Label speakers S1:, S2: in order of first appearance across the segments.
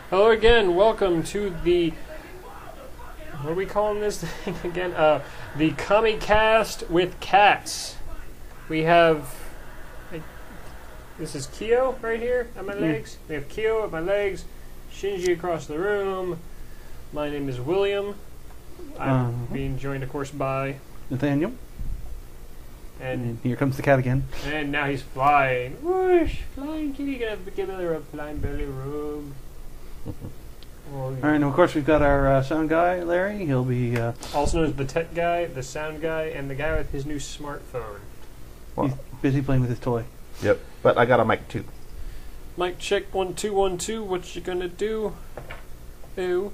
S1: Hello again, welcome to the, what are we calling this thing again? The ComiCast with cats. We have, this is Kyo right here at my legs. We have Kyo at my legs, Shinji across the room. My name is William. I'm being joined, of course, by
S2: Nathaniel. And here comes the cat again.
S1: And now he's flying. Whoosh! Flying kitty, gonna give her a flying belly rub.
S2: Alright, and of course we've got our sound guy, Larry. He'll be...
S1: also known as the tech guy, the sound guy, and the guy with his new smartphone.
S2: He's busy playing with his toy.
S3: Yep, but I got a mic too.
S1: Mic check 1 2 1 2. What you gonna do? Ew.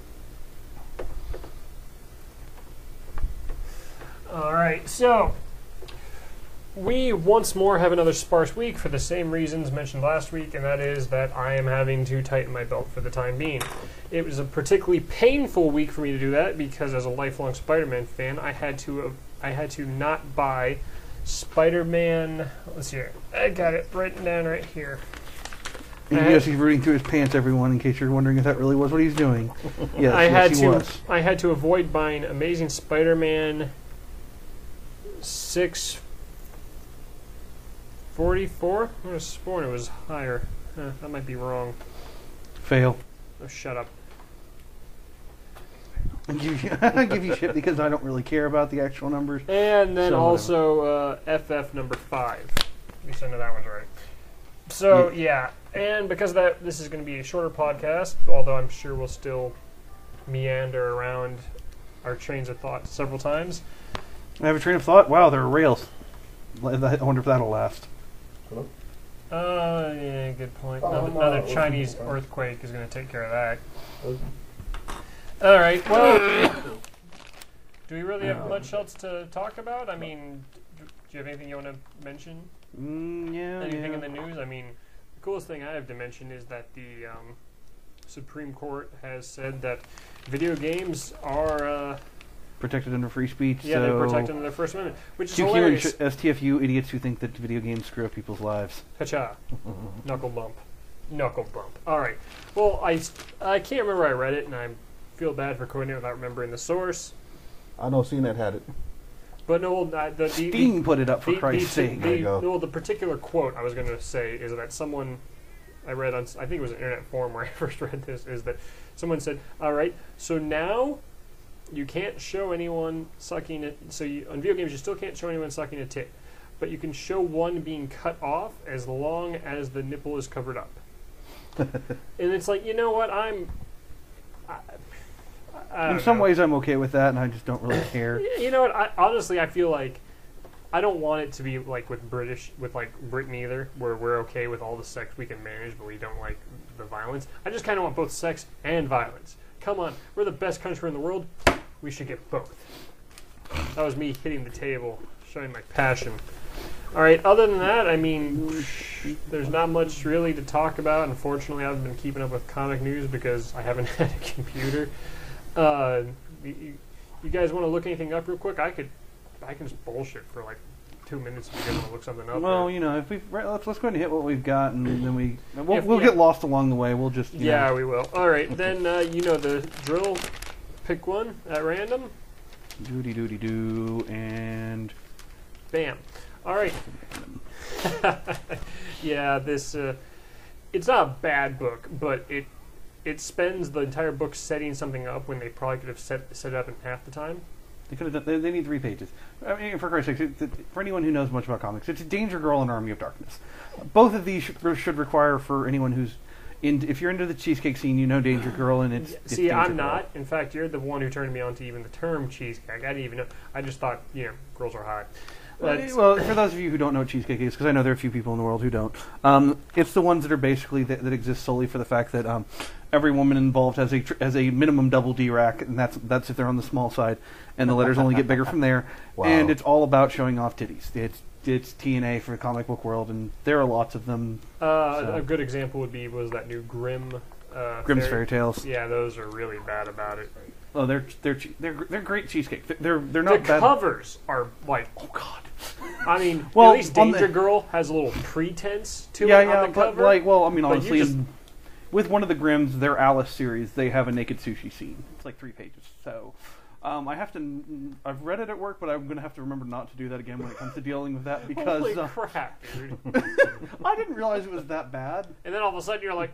S1: Alright, so we once more have another sparse week for the same reasons mentioned last week, and that is that I am having to tighten my belt for the time being. It was a particularly painful week for me to do that because, as a lifelong Spider-Man fan, I had to not buy Spider-Man. Let's see here. I got it written down right here.
S2: And yes, he's rooting through his pants, everyone, in case you're wondering if that really was what he's doing. Yes, he was.
S1: I had to avoid buying Amazing Spider-Man 644? I would have sworn it was higher. That might be wrong.
S2: Fail.
S1: Oh, shut up.
S2: I give you shit because I don't really care about the actual numbers.
S1: And then also FF number 5. At least I know that one's right. So, yeah. And because of that, this is going to be a shorter podcast, although I'm sure we'll still meander around our trains of thought several times.
S2: I have a train of thought. Wow, there are rails. I wonder if that'll last.
S3: Hello?
S1: Yeah, good point. Another Chinese earthquake is going to take care of that. All right, well, do we really have much else to talk about? I mean, do you have anything you want to mention? Anything in the news? I mean, the coolest thing I have to mention is that the Supreme Court has said that video games are...
S2: protected under free speech.
S1: Yeah, they're protected under the First Amendment, which is
S2: GeeKy
S1: hilarious.
S2: and STFU idiots who think that video games screw up people's lives.
S1: Hacha. Knuckle bump. Knuckle bump. All right. Well, I can't remember I read it, and I feel bad for quoting it without remembering the source.
S3: I know CNET had it.
S1: But no,
S2: Steam put it up for Christ's sake.
S1: The particular quote I was going to say is that someone I read on, I think it was an internet forum where I first read this, is that someone said, all right, so now you can't show anyone sucking it. So on video games, you still can't show anyone sucking a tit, but you can show one being cut off as long as the nipple is covered up. And it's like, you know what?
S2: In some ways, I'm okay with that, and I just don't really care.
S1: You know what? Honestly, I feel like I don't want it to be like with Britain either, where we're okay with all the sex we can manage, but we don't like the violence. I just kind of want both sex and violence. Come on, we're the best country in the world. We should get both. That was me hitting the table, showing my passion. All right, other than that, I mean, there's not much really to talk about. Unfortunately, I haven't been keeping up with comic news because I haven't had a computer. You guys want to look anything up real quick? I can just bullshit for like 2 minutes if you guys want to look something up.
S2: Well, you know, if let's go ahead and hit what we've got, and then we'll get lost along the way. We'll just
S1: we will. All right, then you know the drill. Pick one at random.
S2: Doody doody doo, and
S1: bam. All right. Yeah, this it's not a bad book, but it spends the entire book setting something up when they probably could have set it up in half the time.
S2: They could have done, they need 3 pages. I mean, for Christ's sake, for anyone who knows much about comics, it's Danger Girl and Army of Darkness. Both of these should require, for anyone who's if you're into the cheesecake scene, you know Danger Girl, and it's
S1: See,
S2: Danger
S1: I'm
S2: Girl.
S1: not. In fact, you're the one who turned me on to even the term cheesecake. I didn't even know. I just thought, girls are hot.
S2: Well, for those of you who don't know what cheesecake is, because I know there are a few people in the world who don't, it's the ones that are basically that exist solely for the fact that every woman involved has a minimum double D rack, and that's if they're on the small side, and the letters only get bigger from there. Wow. And it's all about showing off titties. It's TNA for the comic book world, and there are lots of them.
S1: A good example was that new Grimm's
S2: Fairy Tales.
S1: Yeah, those are really bad about it.
S2: Oh, they're great cheesecake. They're not
S1: bad. The covers are like,
S2: oh god.
S1: I mean, well, at least Danger Girl has a little pretense to it on the cover.
S2: But honestly, with one of the Grimms, their Alice series, they have a naked sushi scene. It's like 3 pages. So I've read it at work, but I'm going to have to remember not to do that again when it comes to dealing with that because
S1: Holy crap, dude.
S2: I didn't realize it was that bad.
S1: And then all of a sudden you're like,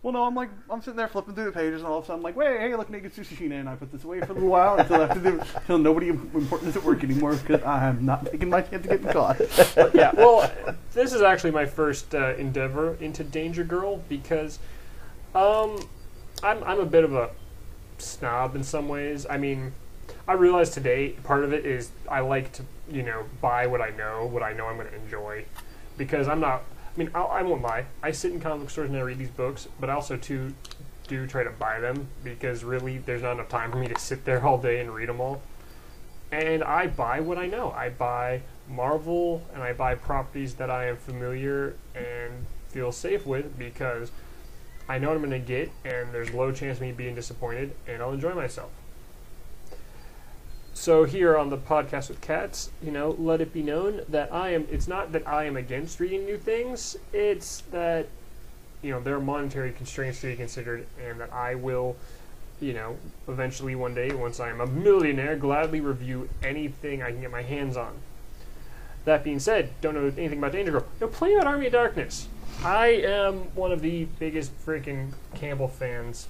S2: well, no, I'm sitting there flipping through the pages, and all of a sudden I'm like, wait, hey, look, naked sushi scene, and I put this away for a little while until nobody important is at work anymore because I'm not taking my chance of getting caught.
S1: But yeah, well, this is actually my first endeavor into Danger Girl because I'm a bit of a snob in some ways. I mean, I realize today part of it is I like to, buy what I know I'm going to enjoy because I won't lie. I sit in comic stores and I read these books, but I also do try to buy them because really there's not enough time for me to sit there all day and read them all. And I buy what I know. I buy Marvel and I buy properties that I am familiar and feel safe with because I know what I'm going to get and there's low chance of me being disappointed and I'll enjoy myself. So here on the podcast with Cats, let it be known that it's not that I am against reading new things, it's that, there are monetary constraints to be considered and that I will, eventually one day, once I am a millionaire, gladly review anything I can get my hands on. That being said, don't know anything about Danger Girl. Play out Army of Darkness. I am one of the biggest freaking Campbell fans.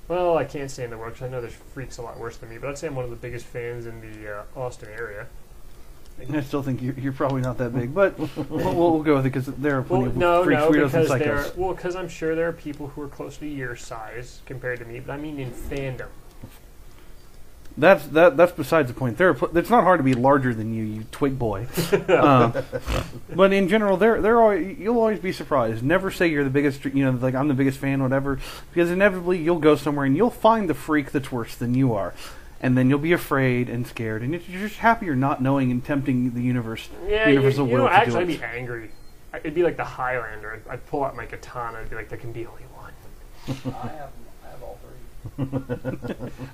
S1: Well, I can't say in the world because I know there's freaks a lot worse than me, but I'd say I'm one of the biggest fans in the Austin area.
S2: I still think you're probably not that big, but we'll go with it because there are plenty of freaks, weirdos, and psychos.
S1: Because I'm sure there are people who are close to your size compared to me, but I mean in fandom.
S2: That's besides the point. It's not hard to be larger than you twig boy. But in general, you'll always be surprised. Never say you're the biggest, like I'm the biggest fan, whatever, because inevitably you'll go somewhere and you'll find the freak that's worse than you are, and then you'll be afraid and scared, and you're just happier not knowing and tempting the universal will.
S1: Actually, I'd be angry. It'd be like the Highlander. I'd pull out my katana and be like, "There can be only one."
S4: I have all 3.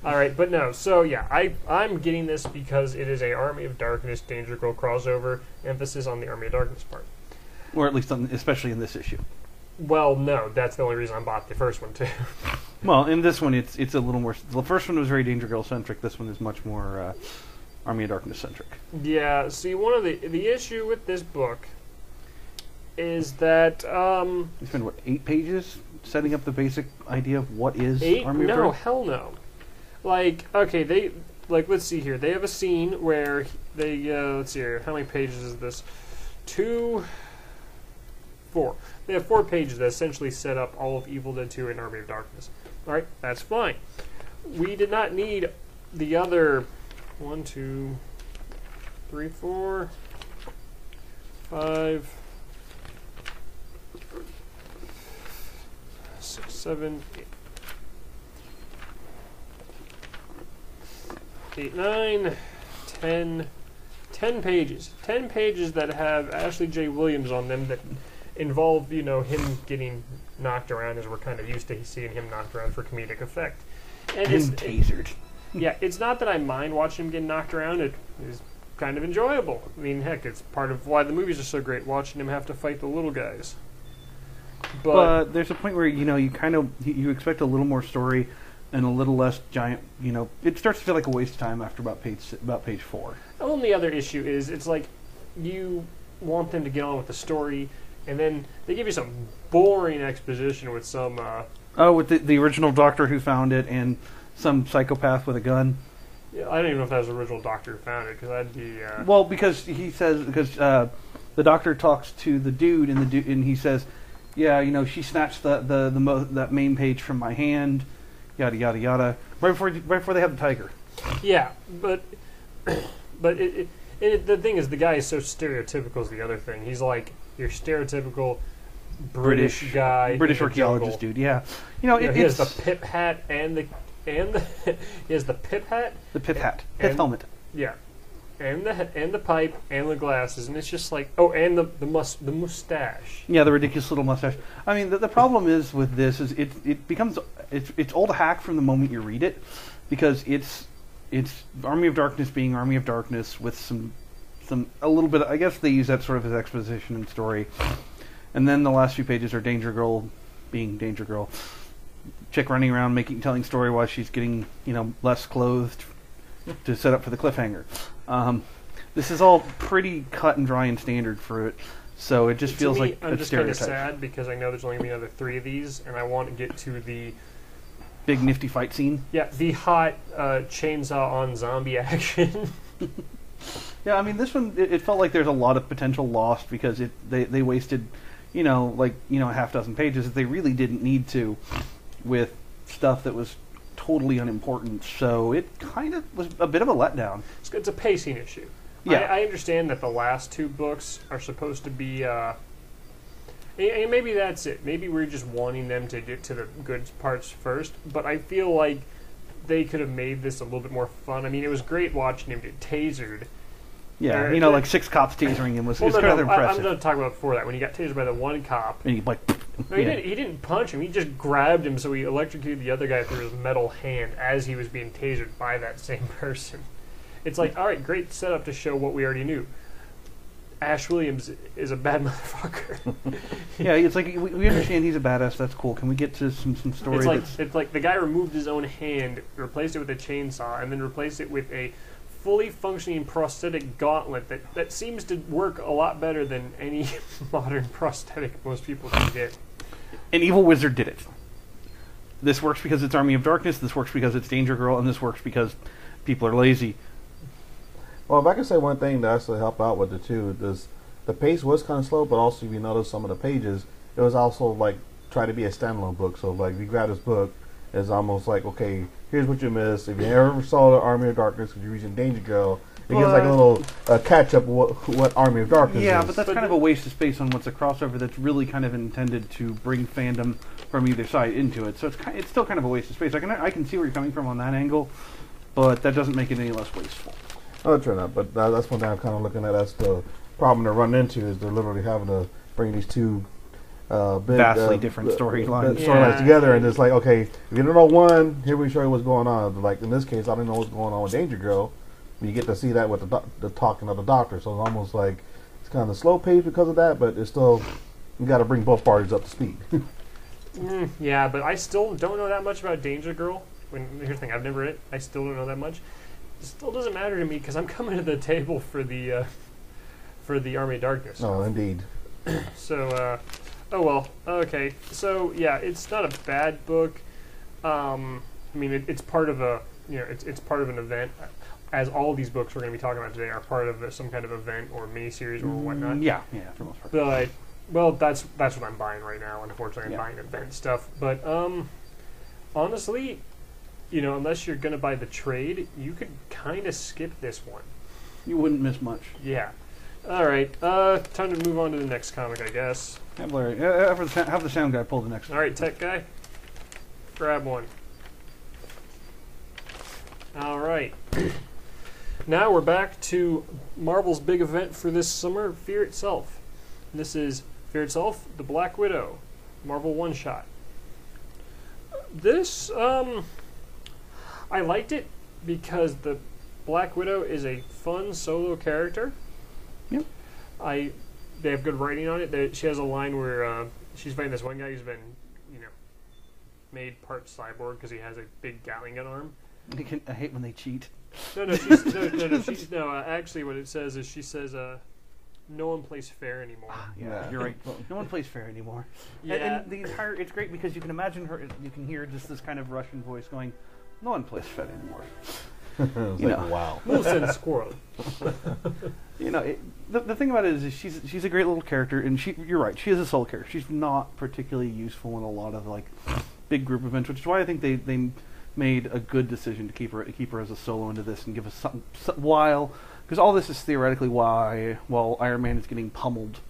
S1: All right, but no. So yeah, I'm getting this because it is a Army of Darkness Danger Girl crossover, emphasis on the Army of Darkness part,
S2: or at least especially in this issue.
S1: Well, no, that's the only reason I bought the first one too.
S2: Well, in this one, it's a little more. The first one was very Danger Girl centric. This one is much more Army of Darkness centric.
S1: Yeah. See, one of the issue with this book is that
S2: you spend 8 pages setting up the basic idea of what is
S1: 8?
S2: Army of
S1: No,
S2: Darkness?
S1: hell no. Let's see here. They have a scene where they let's see here. How many pages is this? 2, 4. They have 4 pages that essentially set up all of Evil Dead 2 and Army of Darkness. All right, that's fine. We did not need the other 1, 2, 3, 4, 5, 6, 7, 8, 9, 10 pages. 10 pages that have Ashley J. Williams on them that involve, him getting knocked around as we're kind of used to seeing him knocked around for comedic effect. And
S2: it's tasered.
S1: Yeah, it's not that I mind watching him get knocked around. It is kind of enjoyable. I mean, heck, it's part of why the movies are so great, watching him have to fight the little guys.
S2: But there's a point where, you expect a little more story and a little less giant, it starts to feel like a waste of time after about page 4.
S1: The only other issue is it's like you want them to get on with the story, and then they give you some boring exposition with some...
S2: with the original doctor who found it and some psychopath with a gun.
S1: Yeah, I don't even know if that was the original doctor who found it, because that'd be...
S2: Well, because the doctor talks to the dude, and he says, yeah, she snatched that main page from my hand, yada, yada, yada, right before they have the tiger.
S1: Yeah, but the thing is, the guy is so stereotypical is the other thing. He's like your stereotypical British guy,
S2: British archaeologist dude. Yeah,
S1: he has the pip hat and the he has the pip hat,
S2: pith helmet.
S1: Yeah, and the pipe and the glasses, and it's just like and the mustache.
S2: Yeah, the ridiculous little mustache. I mean, the problem is with this is it becomes it's old hack from the moment you read it, because it's Army of Darkness being Army of Darkness with some a little bit. I guess they use that sort of as exposition and story, and then the last few pages are Danger Girl being Danger Girl. Chick running around telling story while she's getting, less clothed to set up for the cliffhanger. This is all pretty cut and dry and standard for it, so it just feels like
S1: I'm
S2: a
S1: just kind of
S2: stereotype.
S1: sad because I know there's only going to be another 3 of these, and I want to get to the
S2: Big nifty fight scene.
S1: Yeah, the hot chainsaw on zombie action.
S2: Yeah, I mean, this one, it felt like there's a lot of potential lost because they wasted, a half dozen pages that they really didn't need to with stuff that was totally unimportant. So it kind of was a bit of a letdown.
S1: It's a pacing issue.
S2: Yeah.
S1: I understand that the last 2 books are supposed to be... and maybe that's it. Maybe we're just wanting them to get to the good parts first. But I feel like they could have made this a little bit more fun. I mean, it was great watching him get tasered.
S2: Yeah, like 6 cops tasering him was kind of impressive.
S1: I'm going to talk about before that. When he got tasered by the one cop...
S2: And he
S1: No, he didn't punch him. He just grabbed him, so he electrocuted the other guy through his metal hand as he was being tasered by that same person. It's like, all right, great setup to show what we already knew. Ash Williams is a bad motherfucker.
S2: Yeah, it's like we understand he's a badass. That's cool. Can we get to some story?
S1: It's like the guy removed his own hand, replaced it with a chainsaw, and then replaced it with a fully functioning prosthetic gauntlet that seems to work a lot better than any modern prosthetic most people can get.
S2: An evil wizard did it. This works because it's Army of Darkness, this works because it's Danger Girl, and this works because people are lazy.
S3: Well, if I can say one thing to actually help out with it too, is the pace was kind of slow, but also if you notice some of the pages, it was also like try to be a standalone book. So like if you grab this book, it's almost like, okay, here's what you missed. If you ever saw the Army of Darkness because you're using Danger Girl, it gives like a little catch up what Army of Darkness is.
S2: Yeah, but that's kind of a waste of space on what's a crossover that's really kind of intended to bring fandom from either side into it. So it's still kind of a waste of space. I can see where you're coming from on that angle, but that doesn't make it any less wasteful.
S3: Oh, true enough. But that's one thing I'm kind of looking at as the problem they're running into is they're literally having to bring these 2
S2: vastly different storylines
S3: together, and it's like, okay, if you don't know one, here we show you what's going on. Like in this case, I don't know what's going on with Danger Girl. You get to see that with the talking of the doctor, so it's almost like it's kind of slow pace because of that, but it's still you got to bring both parties up to speed.
S1: Yeah, but I still don't know that much about Danger Girl. Here's the thing, I've never read it. I still don't know that much. It still doesn't matter to me because I'm coming to the table for the Army of Darkness.
S3: Oh, indeed.
S1: So, oh well, okay. So yeah, it's not a bad book. I mean, it's part of it's part of an event. As all these books we're going to be talking about today are part of some kind of event or miniseries or whatnot.
S2: Yeah, for the most part.
S1: But well, that's what I'm buying right now. Unfortunately, I'm buying event stuff. But honestly, unless you're going to buy the trade, you could kind of skip this one.
S2: You wouldn't miss much.
S1: Yeah. All right. Time to move on to the next comic, I guess.
S2: Have Larry, have the sound guy pull the next one.
S1: All right, tech guy, grab one. All right. Now we're back to Marvel's big event for this summer, Fear Itself. This is Fear Itself, The Black Widow, Marvel one-shot. This, I liked it because the Black Widow is a fun solo character.
S2: Yep.
S1: They have good writing on it. She has a line where she's fighting this one guy who's been, made part cyborg because he has a big Gatling gun arm.
S2: I hate when they cheat.
S1: No. Actually, what it says is she says, "No one plays fair anymore."
S2: Yeah, you're right. No one plays fair anymore.
S1: Yeah.
S2: And the entire, it's great because you can imagine her. You can hear just this kind of Russian voice going, "No one plays fair anymore."
S3: Wow.
S1: Little sense squirrel.
S2: The thing about it is she's a great little character, and you're right. She is a solo character. She's not particularly useful in a lot of big group events, which is why I think they made a good decision to keep her as a solo into this and give us something because all this is theoretically while Iron Man is getting pummeled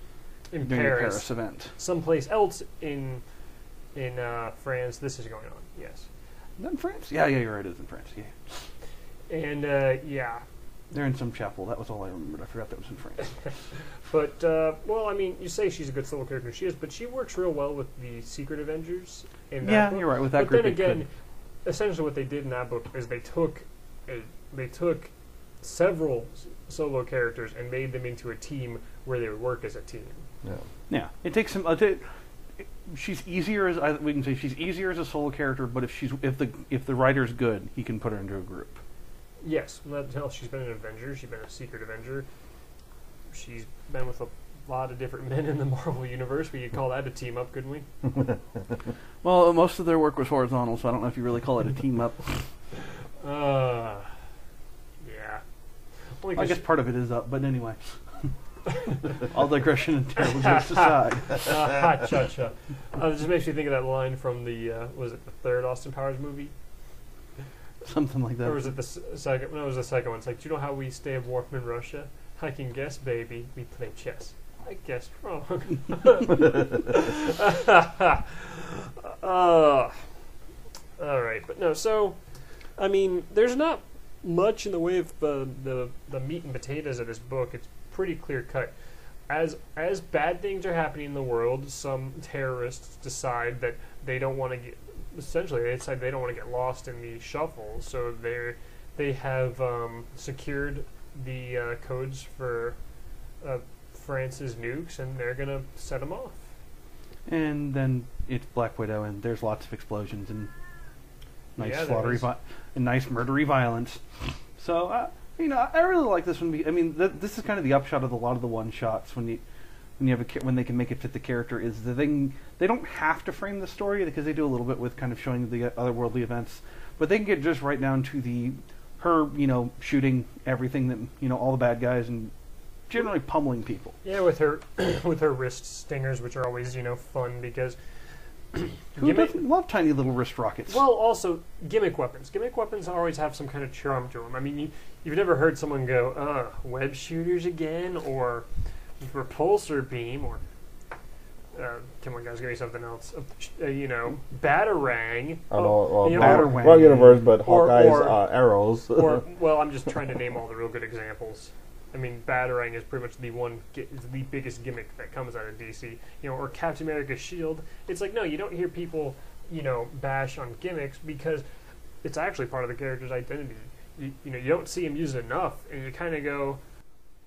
S1: in
S2: during
S1: Paris.
S2: the Paris event.
S1: Someplace else in France, this is going on. Yes.
S2: Is that in France? Yeah, you're right. It is in France. Yeah.
S1: And yeah.
S2: They're in some chapel. That was all I remembered. I forgot that was in France.
S1: But well, I mean, you say she's a good solo character. She is, but she works real well with the Secret Avengers. In that book.
S2: You're right. With that
S1: but
S2: group,
S1: then again, essentially what they did in that book is they took several solo characters and made them into a team where they would work as a team.
S3: Yeah.
S2: Yeah, it takes some. she's easier as we can say she's easier as a solo character, but if the writer's good, he can put her into a group.
S1: Yes, she's been an Avenger. She's been a Secret Avenger. She's been with a lot of different men in the Marvel Universe. We could call that a team up, couldn't we?
S2: Well, most of their work was horizontal, so I don't know if you really call it a team up.
S1: Yeah.
S2: I guess part of it is up, but anyway. All digression and terrible jokes aside.
S1: Cha-cha. It just makes me think of that line from the, was it the third Austin Powers movie?
S2: Something like that.
S1: Or was it the second? No, it was the second one. It's like, do you know how we stay warm in Russia? I can guess, baby. We play chess. I guessed wrong. All right, but no. So, I mean, there's not much in the way of the meat and potatoes of this book. It's pretty clear cut. As bad things are happening in the world, some terrorists decide that they don't want to get. Essentially, they decide they don't want to get lost in the shuffle, so they have secured the codes for France's nukes, and they're gonna set them off.
S2: And then it's Black Widow, and there's lots of explosions and nice and nice murdery violence. So I really like this one. I mean, this is kind of the upshot of a lot of the one shots when when they can make it fit the character. Is the thing they don't have to frame the story because they do a little bit with kind of showing the otherworldly events, but they can get just right down to her shooting everything that all the bad guys and generally pummeling people.
S1: Yeah, with her wrist stingers, which are always fun because
S2: who doesn't love tiny little wrist rockets?
S1: Well, also gimmick weapons. Gimmick weapons always have some kind of charm to them. I mean, you've never heard someone go, web shooters again, or repulsor beam, or come on guys, give me something else. Batarang.
S3: Batarang. Wrong universe, but Hawkeye's arrows.
S1: Well, I'm just trying to name all the real good examples. I mean, Batarang is pretty much the biggest gimmick that comes out of DC. Or Captain America's shield. It's like, no, you don't hear people, bash on gimmicks because it's actually part of the character's identity. You don't see him use it enough, and you kind of go,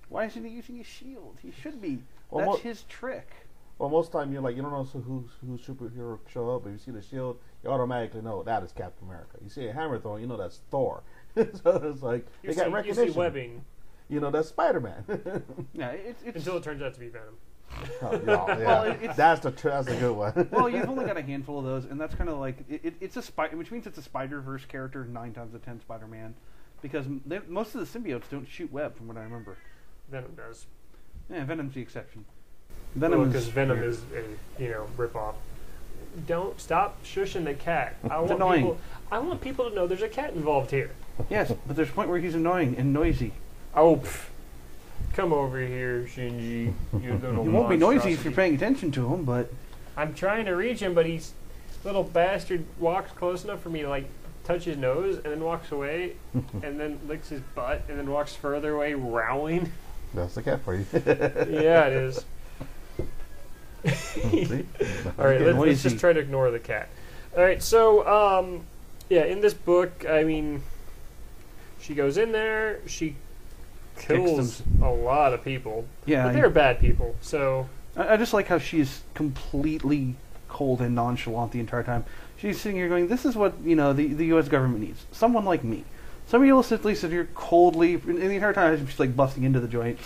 S2: why isn't he using his shield? He should be. That's his trick.
S3: Well, most time you don't know who's superhero show up, but you see the shield, you automatically know that is Captain America. You see a hammer thrown, you know that's Thor. So it's like they got recognition.
S1: You see webbing.
S3: That's Spider-Man.
S1: Yeah, it's until it turns out to be Venom.
S3: Oh, yeah. Well, that's a good one.
S2: Well, you've only got a handful of those, and that's kind of like it's a which means it's a Spider-Verse character 9 times out of 10 Spider-Man, because most of the symbiotes don't shoot web, from what I remember.
S1: Venom does.
S2: Yeah, Venom's the exception.
S1: Because Venom is a ripoff. Don't stop shushing the cat. I want people to know there's a cat involved here.
S2: Yes, but there's a point where he's annoying and noisy.
S1: Oh, come over here, Shinji.
S2: He won't be noisy if you're paying attention to him, but
S1: I'm trying to reach him, but he's little bastard walks close enough for me to touch his nose and then walks away and then licks his butt and then walks further away growling.
S3: That's the cat for you.
S1: Yeah, it is. All right, let's just try to ignore the cat. All right, so in this book, I mean, she goes in there, she kills a lot of people. Yeah, but they're bad people. So
S2: I just like how she's completely cold and nonchalant the entire time. She's sitting here going, "This is what the U.S. government needs. Someone like me. Somebody will sit here coldly, and the entire time she's busting into the joint.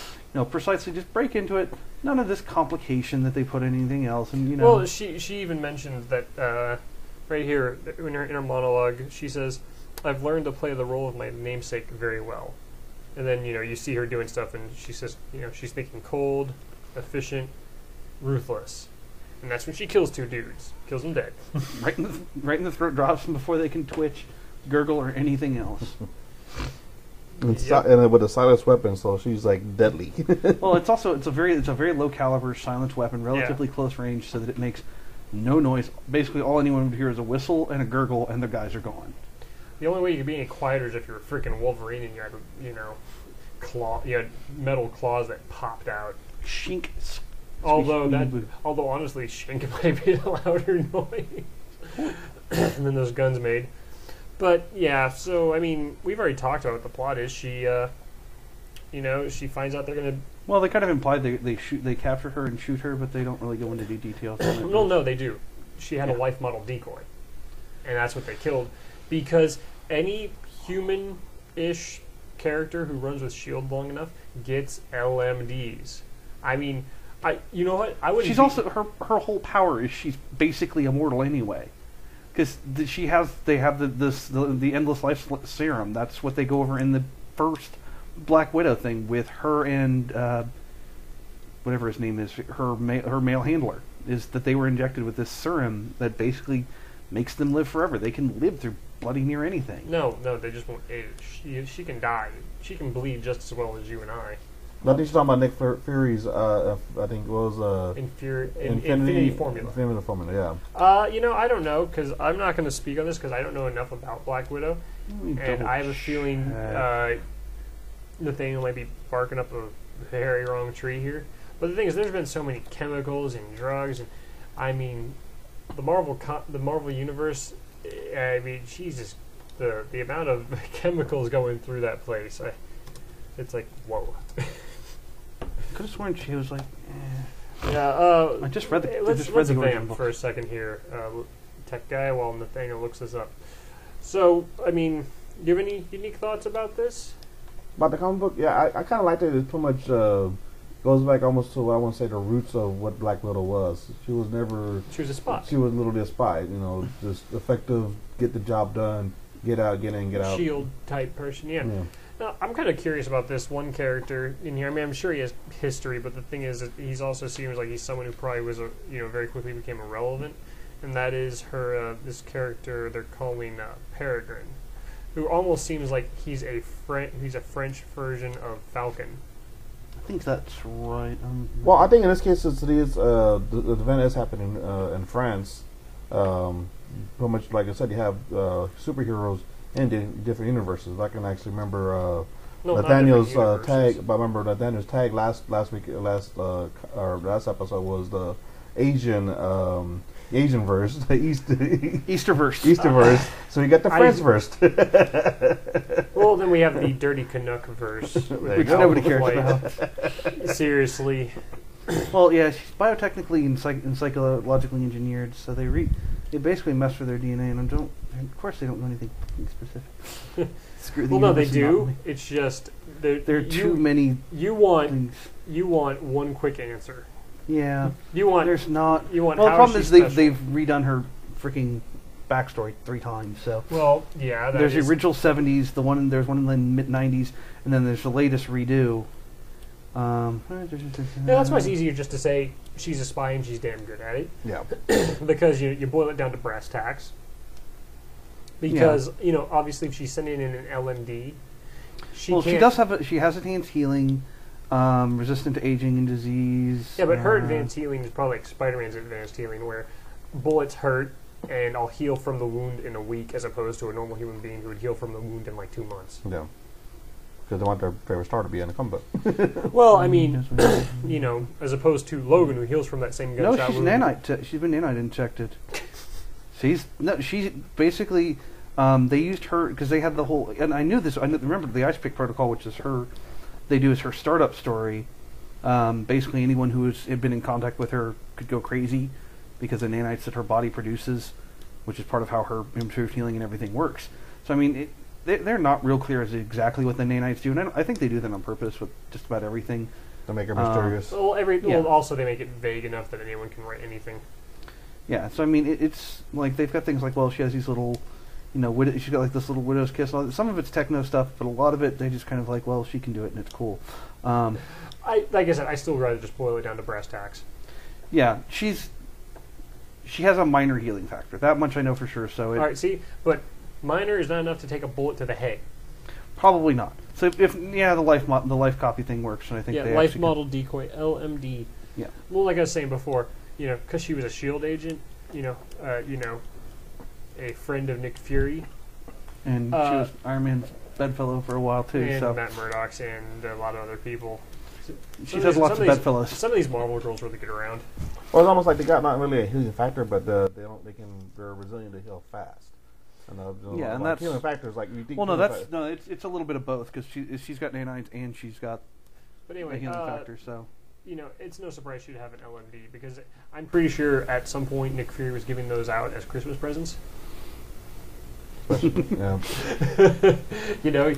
S2: Precisely, just break into it. None of this complication that they put in anything else." And
S1: Well, she even mentioned that right here in her monologue. She says, "I've learned to play the role of my namesake very well." And then you see her doing stuff, and she says, she's thinking cold, efficient, ruthless, and that's when she kills 2 dudes, kills them dead,
S2: right in the throat, drops them before they can twitch, gurgle, or anything else.
S3: And with a silenced weapon, so she's deadly.
S2: Well, it's a very low caliber silenced weapon, relatively close range, so that it makes no noise. Basically, all anyone would hear is a whistle and a gurgle, and the guys are gone.
S1: The only way you could be any quieter is if you were freaking Wolverine and you had you had metal claws that popped out.
S2: Shink.
S1: Although honestly, Shink might be a louder noise. And then those guns made. But yeah, so I mean, we've already talked about what the plot is. She, she finds out they're gonna.
S2: Well, they kind of implied they capture her and shoot her, but they don't really go into the details. On it.
S1: Well, no, they do. She had a life model decoy, and that's what they killed, because any human-ish character who runs with shield long enough gets LMDs. I mean, you know what? I would.
S2: She's also her whole power is she's basically immortal anyway, because they have the endless life serum. That's what they go over in the first Black Widow thing with her and whatever his name is, her male handler, is that they were injected with this serum that basically makes them live forever. They can live through bloody near anything.
S1: No, they just won't age. She can die. She can bleed just as well as you and I.
S3: I think she's talking about Nick Fury's, I think it was...
S1: Infinity Formula.
S3: Infinity Formula, yeah.
S1: I don't know, because I'm not going to speak on this, because I don't know enough about Black Widow. And I have a feeling Nathaniel might be barking up a very wrong tree here. But the thing is, there's been so many chemicals and drugs, and I mean, the Marvel Universe, I mean, Jesus, the amount of chemicals going through that place, it's like, whoa.
S2: Could have sworn she was like,
S1: Yeah,
S2: I just read the
S1: let's
S2: origin book
S1: for a second here, tech guy, while Nathaniel looks this up. So, I mean, do you have any unique thoughts about this?
S3: About the comic book? Yeah, I kind of liked it. It pretty much goes back almost to, I want to say, the roots of what Black Widow was. She was a spy. She was literally a spy, just effective, get the job done, get out, get in, get out.
S1: Shield type person, yeah. Now, I'm kind of curious about this one character in here. I mean, I'm sure he has history, but the thing is that he's also seems like he's someone who probably was, very quickly became irrelevant, and that is her, this character they're calling Peregrine, who almost seems like he's a French version of Falcon.
S2: I think that's right.
S3: Well, I think in this case, since it is the event is happening in France, pretty much like I said, you have superheroes in different universes. I can actually remember Nathaniel's tag. I remember Nathaniel's tag last episode was the Asian verse, the Easterverse. So you got the French verse.
S1: Well, then we have the Dirty Canuck verse,
S2: which nobody cares about.
S1: Seriously.
S2: Well, yeah, she's biotechnically and psychologically engineered, so they basically mess with their DNA, and of course they don't know anything specific. Screw the
S1: no, they do. It's just
S2: there are too many.
S1: You want one quick answer.
S2: Yeah.
S1: There's not. You want.
S2: Well, the problem is they've redone her freaking backstory 3 times. So.
S1: Well, yeah.
S2: There's the original '70s, there's one in the mid '90s, and then there's the latest redo.
S1: Yeah, that's why it's easier just to say she's a spy and she's damn good at it.
S3: Yeah.
S1: Because you boil it down to brass tacks. Because obviously, if she's sending in an LMD, she has
S2: enhanced healing, resistant to aging and disease.
S1: Yeah, but her advanced healing is probably like Spider-Man's advanced healing, where bullets hurt and I'll heal from the wound in a week, as opposed to a normal human being who would heal from the wound in like 2 months.
S3: Yeah. Because they want their favorite star to be in a comic book.
S1: Well, I mean, as opposed to Logan, who heals from that same gunshot wound.
S2: No, she's been nanite injected. She's basically. They used her because they had the whole, and I knew this. Remember the Ice Pick Protocol, which is her. They do is her startup story. Basically, anyone who had been in contact with her could go crazy because the nanites that her body produces, which is part of how her improved healing and everything works. So I mean, they're not real clear as exactly what the nanites do, and I think they do that on purpose with just about everything
S3: to make her mysterious.
S1: Also they make it vague enough that anyone can write anything.
S2: Yeah, so I mean, it's like they've got things like, well, she has these little, she's got like this little widow's kiss. Some of it's techno stuff, but a lot of it they just kind of like, well, she can do it and it's cool.
S1: Like I said, I still rather just boil it down to brass tacks.
S2: Yeah, she has a minor healing factor. That much I know for sure. So
S1: all right, see, but minor is not enough to take a bullet to the head.
S2: Probably not. So if the life copy thing works, and I think they
S1: life model decoy LMD.
S2: Yeah.
S1: Well, like I was saying before, because she was a SHIELD agent, a friend of Nick Fury,
S2: and she was Iron Man's bedfellow for a while too.
S1: And Matt Murdock's and a lot of other people.
S2: She has lots of bedfellows.
S1: Some of these Marvel girls really get around.
S3: Well, it's almost like they got not really a healing factor, but they're resilient to heal fast.
S2: And that's
S3: healing factors like you think.
S2: Well, it's a little bit of both because she's got nanites and she's got
S1: But anyway,
S2: a healing factor. So
S1: you know, it's no surprise she'd have an LMD because I'm pretty sure at some point Nick Fury was giving those out as Christmas presents.
S3: Yeah.
S1: You know,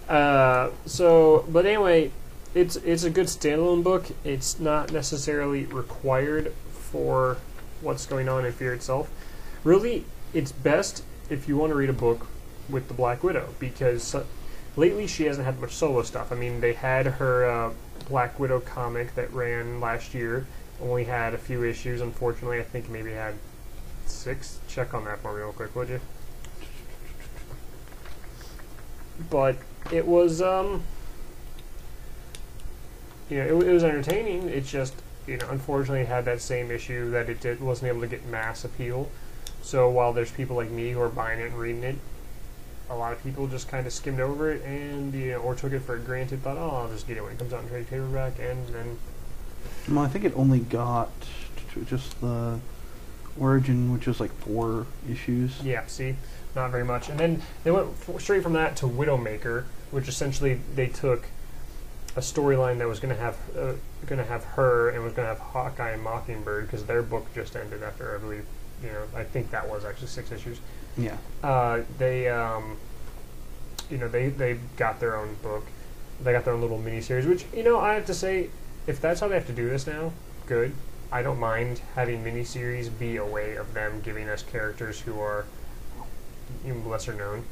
S1: but anyway, it's a good standalone book. It's not necessarily required for what's going on in Fear itself. Really, it's best if you want to read a book with the Black Widow, because lately she hasn't had much solo stuff. I mean, they had her Black Widow comic that ran last year, only had a few issues, unfortunately. I think maybe had 6. Check on that for me real quick, would you? But it was, you know, it was entertaining. It just, you know, unfortunately had that same issue that it wasn't able to get mass appeal. So while there's people like me who are buying it and reading it, a lot of people just kind of skimmed over it and, you know, or took it for granted, thought, oh, I'll just get it when it comes out in trade paperback, and then...
S2: Well, I think it only got to just the Origin, which was like 4 issues.
S1: Yeah, see? Not very much. And then they went straight from that to Widowmaker, which essentially they took a storyline that was going to have her and was going to have Hawkeye and Mockingbird, because their book just ended after, I believe, you know, I think that was actually 6 issues.
S2: Yeah.
S1: They got their own book. They got their own little miniseries, which, you know, I have to say, if that's how they have to do this now, good. I don't mind having miniseries be a way of them giving us characters who are even lesser known.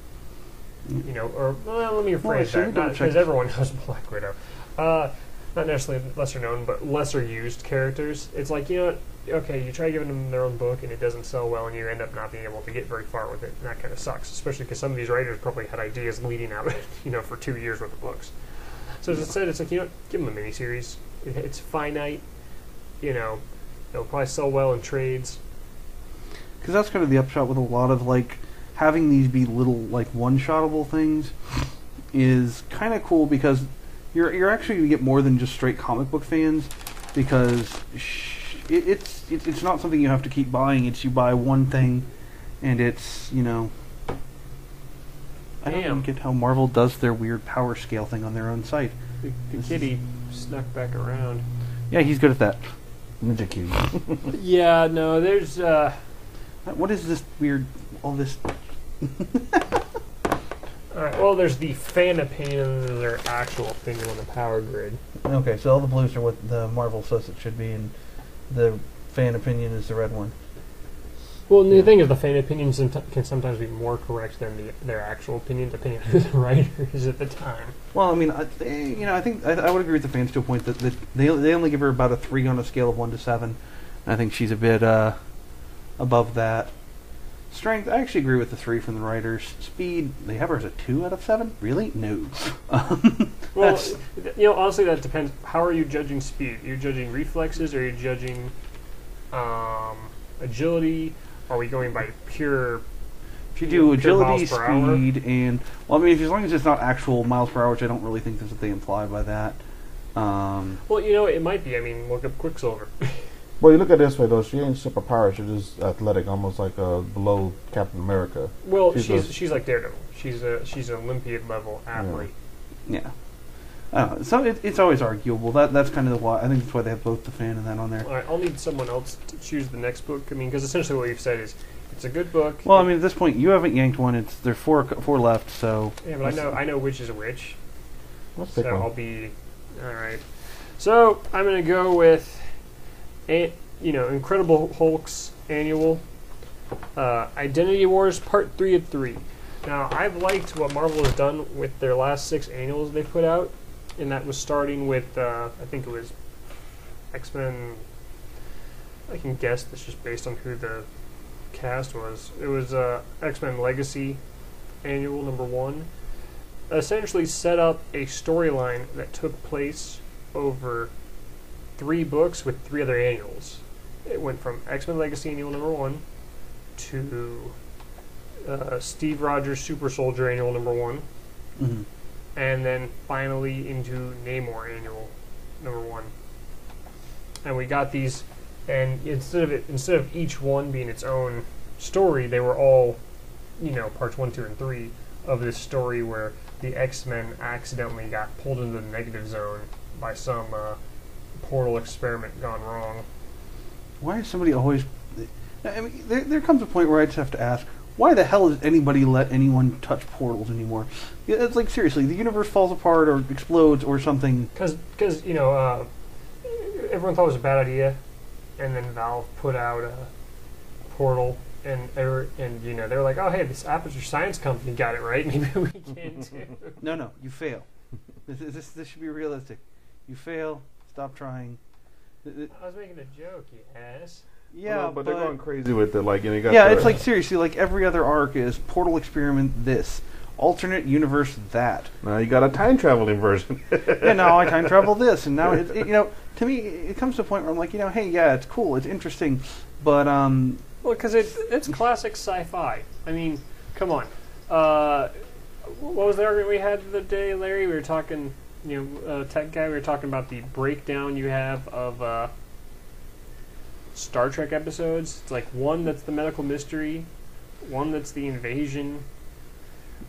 S1: You know, or, well, let me rephrase that, because everyone knows Black Widow. Not necessarily lesser known, but lesser used characters. It's like, you know what, okay, you try giving them their own book and it doesn't sell well and you end up not being able to get very far with it, and that kind of sucks, especially because some of these writers probably had ideas leading out, you know, for 2 years worth of books. So as I said, it's like, you know what, give them a miniseries. It's finite, you know, it'll probably sell well in trades.
S2: Because that's kind of the upshot with a lot of, like, having these be little, like, one-shottable things is kind of cool, because you're actually going to get more than just straight comic book fans, because it's not something you have to keep buying. It's you buy one thing, and it's, you know... I don't even get how Marvel does their weird power scale thing on their own site.
S1: The kitty snuck back around.
S2: Yeah, he's good at that.
S3: Ninja Cube.
S1: Yeah, no, there's...
S2: What is this weird... all this...
S1: Alright, well, there's the fan opinion and then their actual opinion on the power grid.
S2: Okay, so all the blues are what the Marvel says it should be, and the fan opinion is the red one.
S1: Well, the thing is, the fan opinions can sometimes be more correct than their actual opinion, depending on who the writer is at the time.
S2: Well, I mean, I think I would agree with the fans to a point that they only give her about a 3 on a scale of 1 to 7. And I think she's a bit above that. Strength, I actually agree with the 3 from the writers. Speed, they have her as a 2 out of 7? Really? No.
S1: Well, you know, honestly, that depends. How are you judging speed? Are you judging reflexes? Or are you judging agility? Are we going by pure...
S2: If you do agility, speed, and... Well, I mean, as long as it's not actual miles per hour, which I don't really think that's what they imply by that.
S1: Well, you know, it might be. I mean, look up Quicksilver.
S3: Well, you look at it this way, though. She ain't super powered. She's just athletic, almost like below Captain America.
S1: Well, she's like Daredevil. She's an Olympiad level athlete.
S2: Yeah. So it's always arguable. That's kind of why. I think that's why they have both the fan and that on there.
S1: All right, I'll need someone else to choose the next book. I mean, because essentially what you've said is it's a good book.
S2: Well, I mean, at this point, you haven't yanked one. There's four left. So
S1: yeah, but I know which is which.
S3: Let's pick one.
S1: I'll be all right. So I'm gonna go with, Incredible Hulk's annual, Identity Wars Part 3 of 3. Now I've liked what Marvel has done with their last 6 annuals they've put out. And that was starting with, I think it was X-Men. I can guess that's just based on who the cast was. It was X-Men Legacy Annual number 1. Essentially set up a storyline that took place over 3 books with 3 other annuals. It went from X-Men Legacy Annual number 1 to Steve Rogers Super Soldier Annual number 1.
S2: Mm-hmm.
S1: And then finally into Namor Annual number 1. And we got these, and instead of each one being its own story, they were all, parts 1, 2, and 3 of this story where the X-Men accidentally got pulled into the negative zone by some portal experiment gone wrong.
S2: Why is somebody always... I mean, there comes a point where I just have to ask, why the hell does anybody let anyone touch portals anymore? It's like, seriously, the universe falls apart or explodes or something.
S1: Because everyone thought it was a bad idea, and then Valve put out a portal, and they're like, oh, hey, this Aperture Science Company got it right, maybe we can too.
S2: No, you fail. This should be realistic. You fail, stop trying.
S1: I was making a joke, you ass.
S2: Yeah,
S3: well, but they're going crazy with it. Like, you got
S2: it's like, seriously, like every other arc is portal experiment this, alternate universe that.
S3: Now you got a time traveling version.
S2: Yeah, now I time travel this, and now to me it comes to a point where I'm like, hey, yeah, it's cool, it's interesting, but
S1: well, because it's classic sci-fi. I mean, come on. What was the argument we had the day, Larry? We were talking, tech guy. We were talking about the breakdown you have of Star Trek episodes. It's like one that's the medical mystery, one that's the invasion,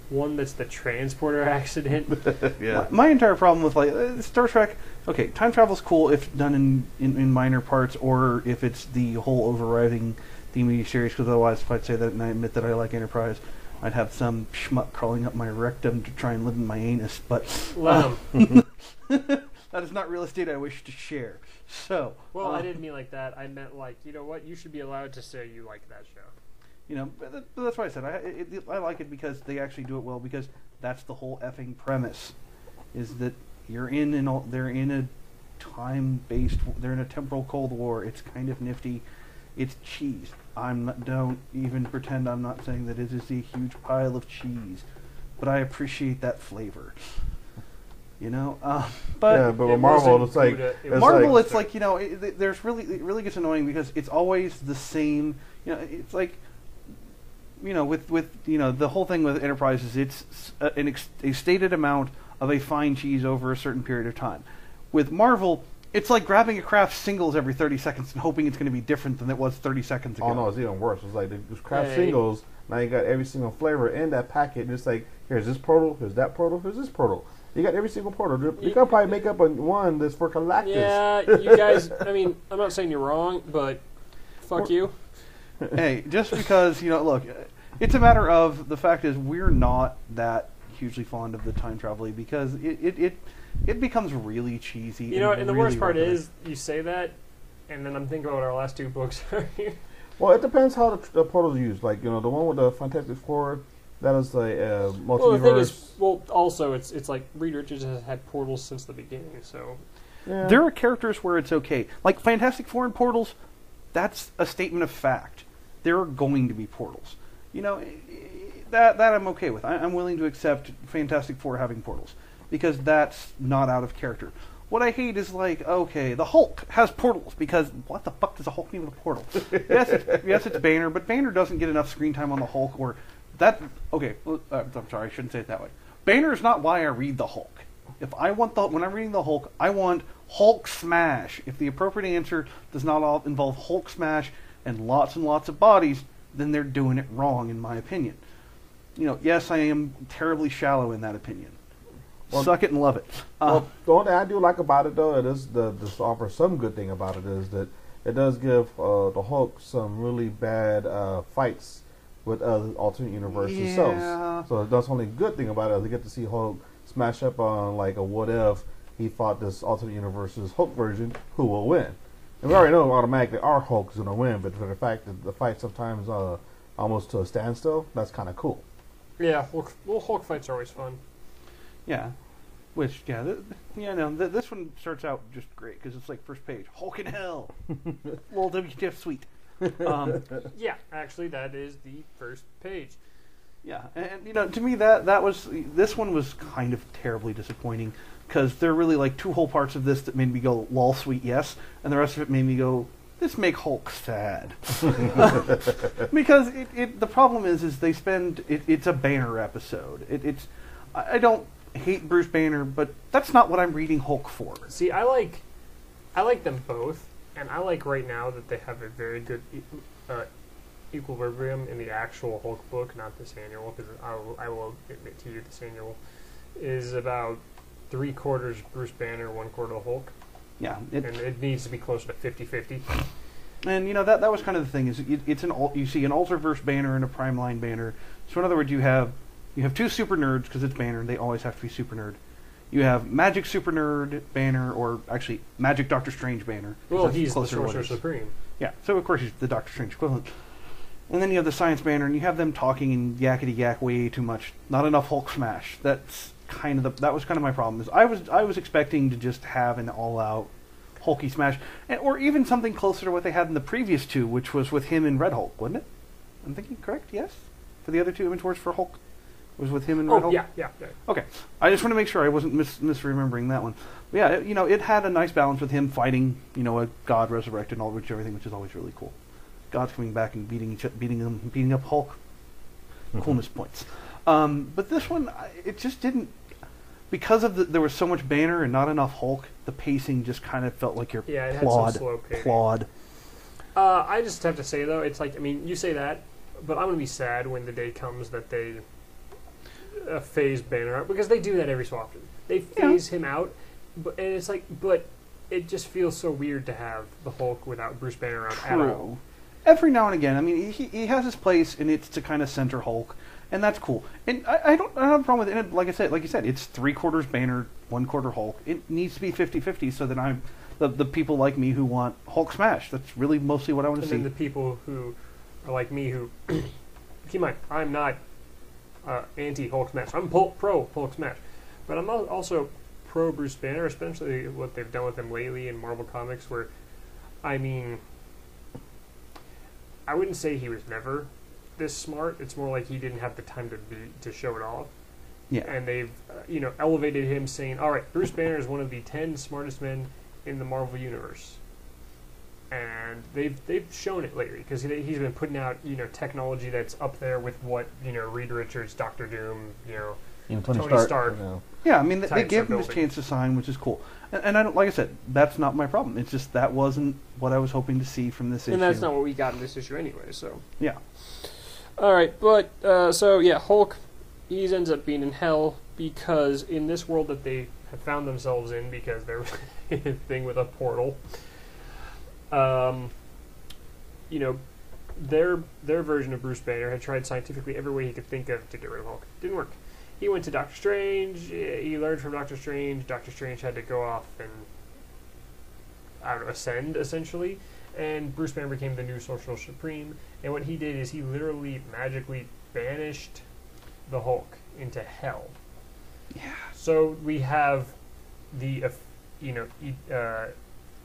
S1: one that's the transporter accident.
S3: Yeah.
S2: My entire problem with Star Trek, okay, time travel's cool if done in minor parts, or if it's the whole overriding theme of the series, because otherwise if I'd say that and I admit that I like Enterprise, I'd have some schmuck crawling up my rectum to try and live in my anus, but
S1: Let him.
S2: that is not real estate I wish to share. So,
S1: well, I didn't mean like that. I meant like, you know what? You should be allowed to say you like that show.
S2: But that's why I said I like it, because they actually do it well, because that's the whole effing premise, is that they're in a time-based, they're in a temporal Cold War. It's kind of nifty. It's cheese. Don't even pretend I'm not saying that it is a huge pile of cheese, but I appreciate that flavor. But
S3: with Marvel, it's like
S2: Marvel. It's like there's it really gets annoying because it's always the same. It's like with the whole thing with Enterprise is it's a stated amount of a fine cheese over a certain period of time. With Marvel, it's like grabbing a Kraft Singles every 30 seconds and hoping it's going to be different than it was 30 seconds ago.
S3: Oh no, it's even worse. It's like the Kraft Singles. Now you got every single flavor in that packet. Just like, here's this portal, here's that portal, here's this portal. You got every single portal. You can probably make up one that's for Galactus.
S1: Yeah, you guys. I mean, I'm not saying you're wrong, but fuck you.
S2: Hey, just because look, it's a matter of the fact is we're not that hugely fond of the time traveling, because it becomes really cheesy.
S1: And the worst part is you say that, and then I'm thinking about our last two books.
S3: Well, it depends how the portal's used. Like, the one with the Fantastic Four, that is the multiverse.
S1: Well, the thing is, also it's like Reed Richards has had portals since the beginning, so
S2: yeah. There are characters where it's okay, like Fantastic Four and portals. That's a statement of fact. There are going to be portals. That I'm okay with. I'm willing to accept Fantastic Four having portals, because that's not out of character. What I hate is like, okay, the Hulk has portals, because what the fuck does a Hulk need with a portal? yes, it's Banner, but Banner doesn't get enough screen time on the Hulk, or that. Okay, I'm sorry, I shouldn't say it that way. Banner is not why I read the Hulk. If I want when I'm reading the Hulk, I want Hulk smash. If the appropriate answer does not involve Hulk smash and lots of bodies, then they're doing it wrong, in my opinion. Yes, I am terribly shallow in that opinion. Well, suck it and love it.
S3: The only thing I do like about it, though, it is this offer some good thing about it is that it does give the Hulk some really bad fights with other alternate universe themselves. So that's the only good thing about it is we get to see Hulk smash up on like a what if he fought this alternate universe's Hulk version, who will win. And we already know automatically our Hulk is going to win, but for the fact that the fight sometimes almost to a standstill, that's kind of cool.
S1: Yeah, Hulk fights are always fun.
S2: Yeah, this one starts out just great because it's like first page, Hulk in hell, little WTF suite.
S1: Yeah, actually, that is the first page.
S2: Yeah, and to me this one was kind of terribly disappointing, because there are really like two whole parts of this that made me go, lol, sweet, yes, and the rest of it made me go, this make Hulk sad. Because the problem is they spend it's a Banner episode. I don't hate Bruce Banner, but that's not what I'm reading Hulk for.
S1: See, I like them both, and I like right now that they have a very good equilibrium in the actual Hulk book, not this annual, because I will admit to you this annual is about 3/4 Bruce Banner, 1/4 Hulk.
S2: Yeah,
S1: And it needs to be closer to 50-50.
S2: and that was kind of the thing is it's you see an Ultraverse Banner and a Prime Line Banner. So in other words, you have two super nerds because it's Banner. They always have to be super nerd. You have Magic Super Nerd Banner, or actually Magic Doctor Strange Banner.
S1: Well, he's the Sorcerer Supreme.
S2: Yeah, so of course he's the Doctor Strange equivalent. And then you have the Science Banner, and you have them talking in yakety yak way too much. Not enough Hulk smash. That was kind of my problem. Is I was expecting to just have an all-out Hulky smash, or even something closer to what they had in the previous two, which was with him and Red Hulk, wasn't it? I'm thinking correct. Yes, for the other two image words for Hulk was with him and Red Hulk.
S1: Yeah.
S2: Okay, I just want to make sure I wasn't misremembering that one. But yeah, it had a nice balance with him fighting, a god resurrected and all everything, which is always really cool. God's coming back and beating up Hulk. Coolness points. But this one, it just didn't, because of there was so much Banner and not enough Hulk. The pacing just kind of felt like you're plod.
S1: I just have to say though, it's like, I mean, you say that, but I'm gonna be sad when the day comes that they phase Banner out, because they do that every so often. They phase him out, but it just feels so weird to have the Hulk without Bruce Banner around at all.
S2: Every now and again, I mean, he has his place, and it's to kind of center Hulk, and that's cool. And I don't have a problem with it. And like you said, it's 3/4 Banner, 1/4 Hulk. It needs to be 50-50 so that I'm the people like me who want Hulk smash. That's really mostly what I want to see.
S1: And then the people who are like me who, keep in mind, I'm not anti Hulk smash. I'm pro Hulk smash, but I'm also pro Bruce Banner, especially what they've done with him lately in Marvel Comics, where, I mean, I wouldn't say he was never this smart. It's more like he didn't have the time to show it off.
S2: Yeah.
S1: And they've elevated him, saying, "All right, Bruce Banner is one of the 10 smartest men in the Marvel universe." And they've shown it lately, because he's been putting out technology that's up there with what Reed Richards, Doctor Doom, Tony Stark.
S2: Yeah, I mean they gave him his chance to sign, which is cool. And I don't, like I said, that's not my problem. It's just that wasn't what I was hoping to see from this issue.
S1: And that's not what we got in this issue anyway. So
S2: yeah.
S1: All right, but Hulk, he ends up being in hell because in this world that they have found themselves in, because they're in a thing with a portal. Their version of Bruce Banner had tried scientifically every way he could think of to get rid of Hulk. Didn't work. He went to Doctor Strange. He learned from Doctor Strange. Doctor Strange had to go off and ascend, essentially. And Bruce Banner became the new Sorcerer Supreme. And what he did is he literally magically banished the Hulk into hell.
S2: Yeah.
S1: So we have the, what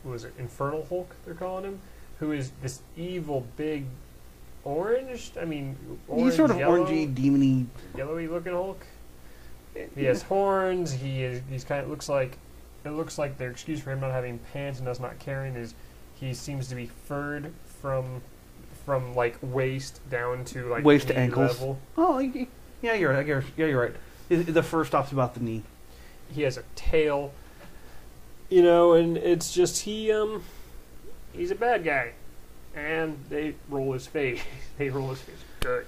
S1: was it, Infernal Hulk, they're calling him, who is this evil, big, orange,
S2: he's sort of
S1: yellow,
S2: orangey, demony,
S1: yellowy looking Hulk. He has horns. He's kind of looks like their excuse for him not having pants and us not caring is he seems to be furred from like waist down to like
S2: waist
S1: knee
S2: to ankles.
S1: level.
S2: Oh, yeah, you're right. Yeah, you're right. The fur stops about the knee.
S1: He has a tail, and it's just he's a bad guy, and they roll his face. Good.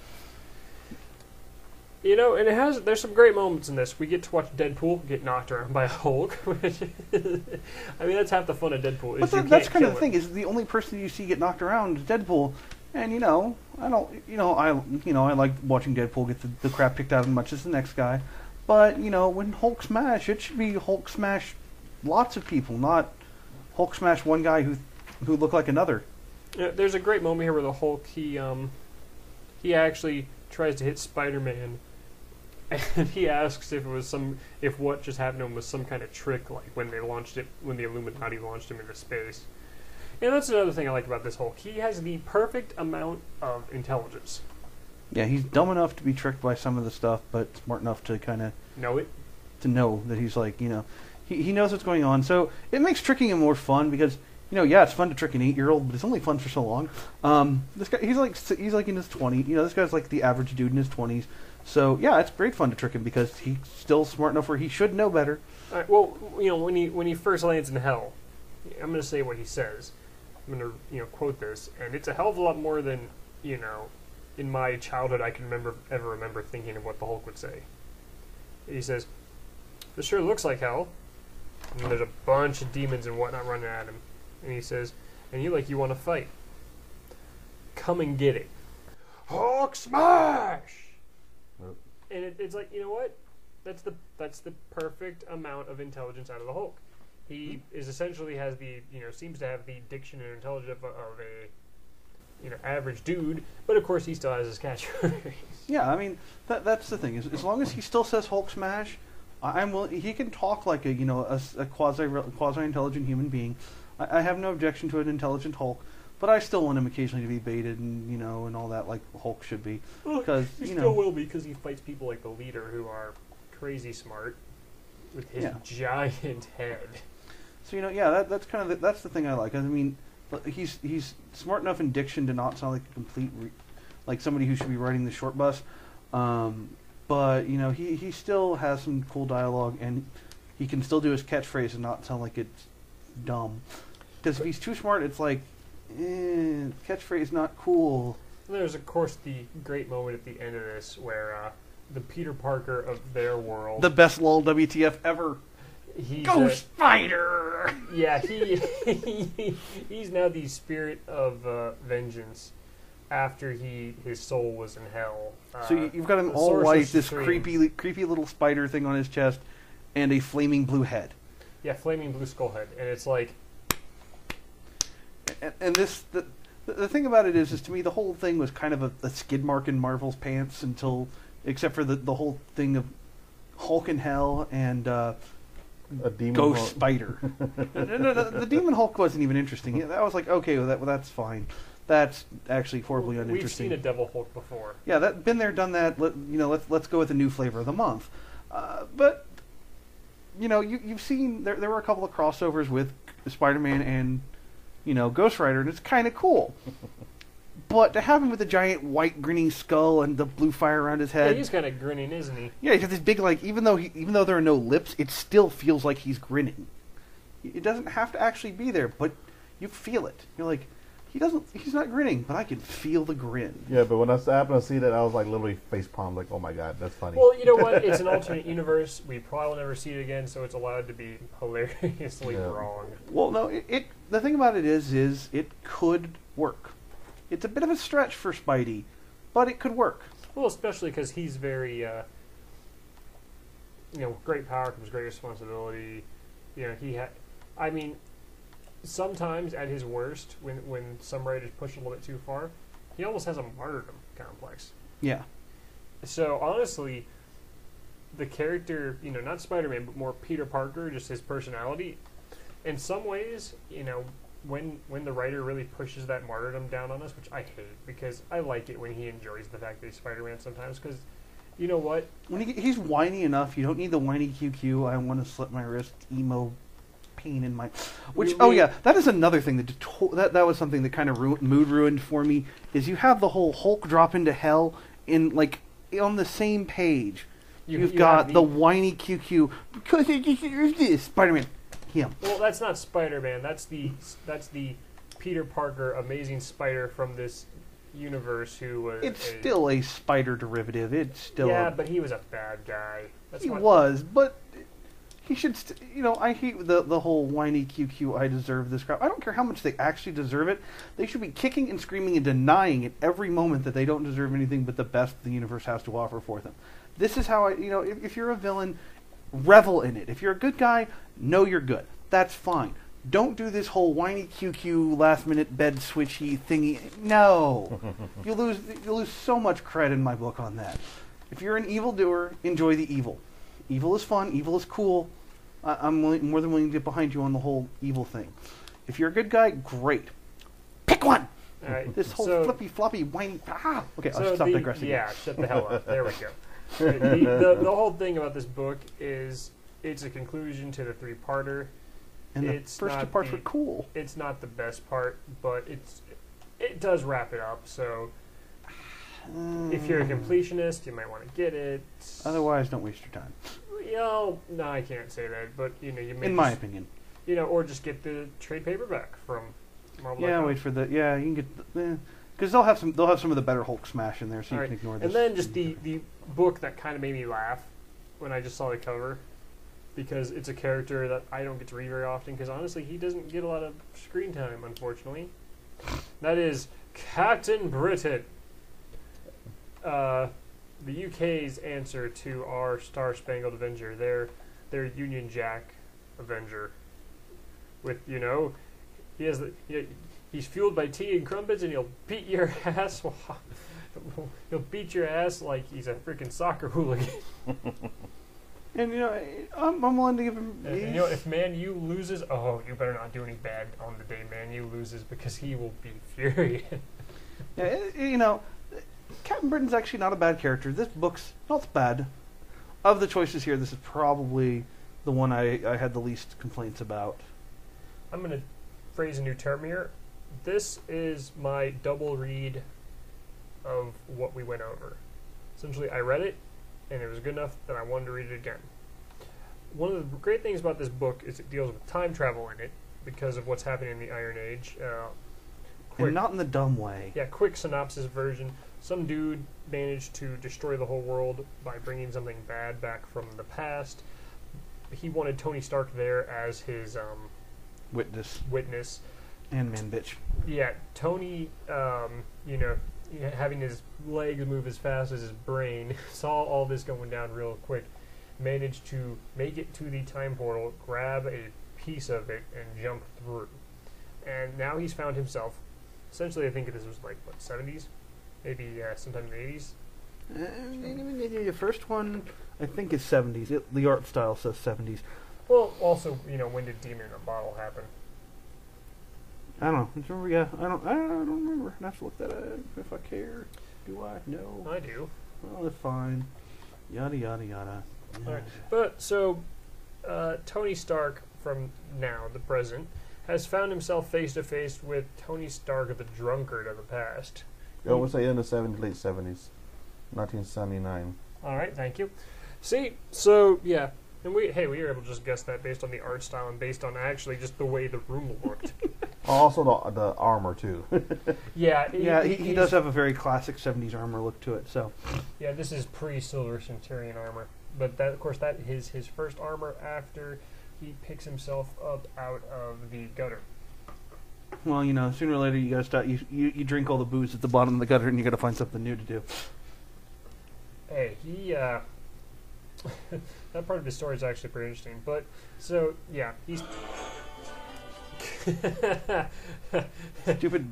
S1: And there's some great moments in this. We get to watch Deadpool get knocked around by a Hulk, which that's half the fun of Deadpool.
S2: But that's kind of the thing. Is the only person you see get knocked around is Deadpool, and I like watching Deadpool get the crap kicked out of him much as the next guy. But when Hulk smash, it should be Hulk smash lots of people, not Hulk smash one guy who looked like another.
S1: There's a great moment here where the Hulk he actually tries to hit Spider-Man. And he asks if what just happened to him was some kind of trick, like when the Illuminati launched him into space. And that's another thing I like about this Hulk. He has the perfect amount of intelligence.
S2: Yeah, he's dumb enough to be tricked by some of the stuff, but smart enough to kind of to know that he's like, he knows what's going on. So it makes tricking him more fun because, it's fun to trick an 8-year-old, but it's only fun for so long. This guy, he's like in his 20s. This guy's like the average dude in his 20s. So yeah, it's great fun to trick him because he's still smart enough where he should know better.
S1: All right, well, when he first lands in hell, I'm going to say what he says. I'm going to quote this, and it's a hell of a lot more than in my childhood I can ever remember thinking of what the Hulk would say. He says, this sure looks like hell. And there's a bunch of demons and whatnot running at him. And he says, and you want to fight. Come and get it. Hulk smash!
S3: Nope.
S1: And it's like, you know what? That's the perfect amount of intelligence out of the Hulk. He is essentially has the, seems to have the diction and intelligence of a, average dude, but of course he still has his catchphrase.
S2: Yeah, I mean, that's the thing. As long as he still says Hulk smash, I'm willing. He can talk like a quasi intelligent human being. I have no objection to an intelligent Hulk, but I still want him occasionally to be baited and and all that like Hulk should be. Because
S1: he still will be, because he fights people like the Leader who are crazy smart with his giant head.
S2: So that's kind of that's the thing I like. I mean, he's smart enough in diction to not sound like a complete like somebody who should be riding the short bus. But he still has some cool dialogue, and he can still do his catchphrase and not sound like it's dumb. Because if he's too smart, it's like catchphrase not cool.
S1: There's of course the great moment at the end of this where the Peter Parker of their world,
S2: the best lol WTF ever. Ghost Spider.
S1: Yeah, he's now the spirit of vengeance after his soul was in hell.
S2: So you've got him all white, this creepy little spider thing on his chest, and a flaming blue head.
S1: Yeah, flaming blue skull head, and it's like.
S2: And the thing about it is to me the whole thing was kind of a skid mark in Marvel's pants except for the whole thing of Hulk in hell and.
S3: A demon
S2: Ghost
S3: Hulk.
S2: Spider. No, the Demon Hulk wasn't even interesting. Yeah, that was like, okay, that's fine. That's actually horribly uninteresting.
S1: We've seen a Devil Hulk before.
S2: Yeah, been there, done that. Let's go with a new flavor of the month. But you've seen there were a couple of crossovers with Spider-Man and Ghost Rider, and it's kind of cool. But to have him with a giant white grinning skull and the blue fire around his head.
S1: Yeah, he's kind of grinning, isn't he?
S2: Yeah, he's got this big, even though there are no lips, it still feels like he's grinning. It doesn't have to actually be there, but you feel it. You're like, he's not grinning, but I can feel the grin.
S3: Yeah, but when I happened to see that, I was like literally facepalm, like, oh my god, that's funny.
S1: Well, you know what? It's an alternate universe. We probably will never see it again, so it's allowed to be hilariously wrong.
S2: Well, no, the thing about it is it could work. It's a bit of a stretch for Spidey, but it could work.
S1: Well, especially because he's very, great power comes great responsibility. I mean, sometimes at his worst, when some writers push a little bit too far, he almost has a martyrdom complex.
S2: Yeah.
S1: So honestly, the character, not Spider-Man, but more Peter Parker, just his personality, in some ways, when the writer really pushes that martyrdom down on us, which I hate, because I like it when he enjoys the fact that he's Spider-Man sometimes, because you know what?
S2: When he's whiny enough, you don't need the whiny QQ, I want to slip my wrist, emo pain in my... that is another thing that was something that kind of mood ruined for me, is you have the whole Hulk drop into hell on the same page. You've got the whiny QQ, because it's this, Spider-Man. Him.
S1: Well, that's not Spider-Man. That's the Peter Parker, Amazing Spider from this universe who was.
S2: It's still a spider derivative. It's still.
S1: Yeah, but he was a bad guy.
S2: He was, but he should. I hate the whole whiny QQ. I deserve this crap. I don't care how much they actually deserve it. They should be kicking and screaming and denying at every moment that they don't deserve anything but the best the universe has to offer for them. This is how if you're a villain, revel in it. If you're a good guy, know you're good. That's fine. Don't do this whole whiny QQ last minute bed switchy thingy. No. You lose so much cred in my book on that. If you're an evildoer, enjoy the evil. Evil is fun. Evil is cool. I'm more than willing to get behind you on the whole evil thing. If you're a good guy, great. Pick one.
S1: All right.
S2: This whole flippy floppy whiny. Okay,
S1: so
S2: I'll stop digressing.
S1: Yeah, shut the hell up. There we go. The whole thing about this book is it's a conclusion to the three-parter.
S2: And the first two parts were cool.
S1: It's not the best part, but it does wrap it up. So if you're a completionist, you might want to get it.
S2: Otherwise, don't waste your time.
S1: No, I can't say that. But you may.
S2: In my opinion.
S1: Or just get the trade paperback from Marvel.
S2: Yeah, wait for the. Yeah, you can get because they'll have some of the better Hulk smash in there, so you can ignore this.
S1: And then just the book that kind of made me laugh when I just saw the cover. because it's a character that I don't get to read very often, because honestly, he doesn't get a lot of screen time, unfortunately. That is Captain Britain. The UK's answer to our Star Spangled Avenger, their Union Jack Avenger. With, he's fueled by tea and crumpets, and he'll beat your ass. He'll beat your ass like he's a freaking soccer hooligan.
S2: And I'm willing to give him.
S1: And if Man U loses, oh, you better not do any bad on the day Man U loses, because he will be furious.
S2: Yeah, Captain Britain's actually not a bad character. This book's not bad. Of the choices here, this is probably the one I had the least complaints about.
S1: I'm going to phrase a new term here. This is my double read of what we went over. Essentially, I read it, and it was good enough that I wanted to read it again. One of the great things about this book is it deals with time travel in it, because of what's happening in the Iron Age.
S2: And not in the dumb way.
S1: Yeah, quick synopsis version. Some dude managed to destroy the whole world by bringing something bad back from the past. He wanted Tony Stark there as his witness.
S2: And man bitch.
S1: Yeah, Tony, having his legs move as fast as his brain, saw all this going down real quick, managed to make it to the time portal, grab a piece of it, and jump through. And now he's found himself, essentially, I think this was like, 70s? Maybe sometime in the 80s?
S2: The first one, I think, is 70s. The art style says 70s.
S1: Well, also, when did Demon in a Bottle happen?
S2: I don't know. Yeah, I don't remember. I have to look that up if I care. Do I? No.
S1: I do.
S2: Well, that's fine. Yada yada yada.
S1: All right. But so, Tony Stark from now, the present, has found himself face to face with Tony Stark, the drunkard of the past.
S3: I would say in the 70s, late 70s, 1979.
S1: All right, thank you. See, so yeah, and we were able to just guess that based on the art style and based on actually just the way the room looked.
S3: Also the armor too.
S1: Yeah,
S2: he does have a very classic 70s armor look to it. So
S1: yeah, this is pre-Silver Centurion armor, but that, of course, that is his first armor after he picks himself up out of the gutter.
S2: Well, sooner or later you gotta start. You drink all the booze at the bottom of the gutter, and you gotta find something new to do.
S1: Hey, that part of his story is actually pretty interesting. But so yeah, he's
S2: stupid.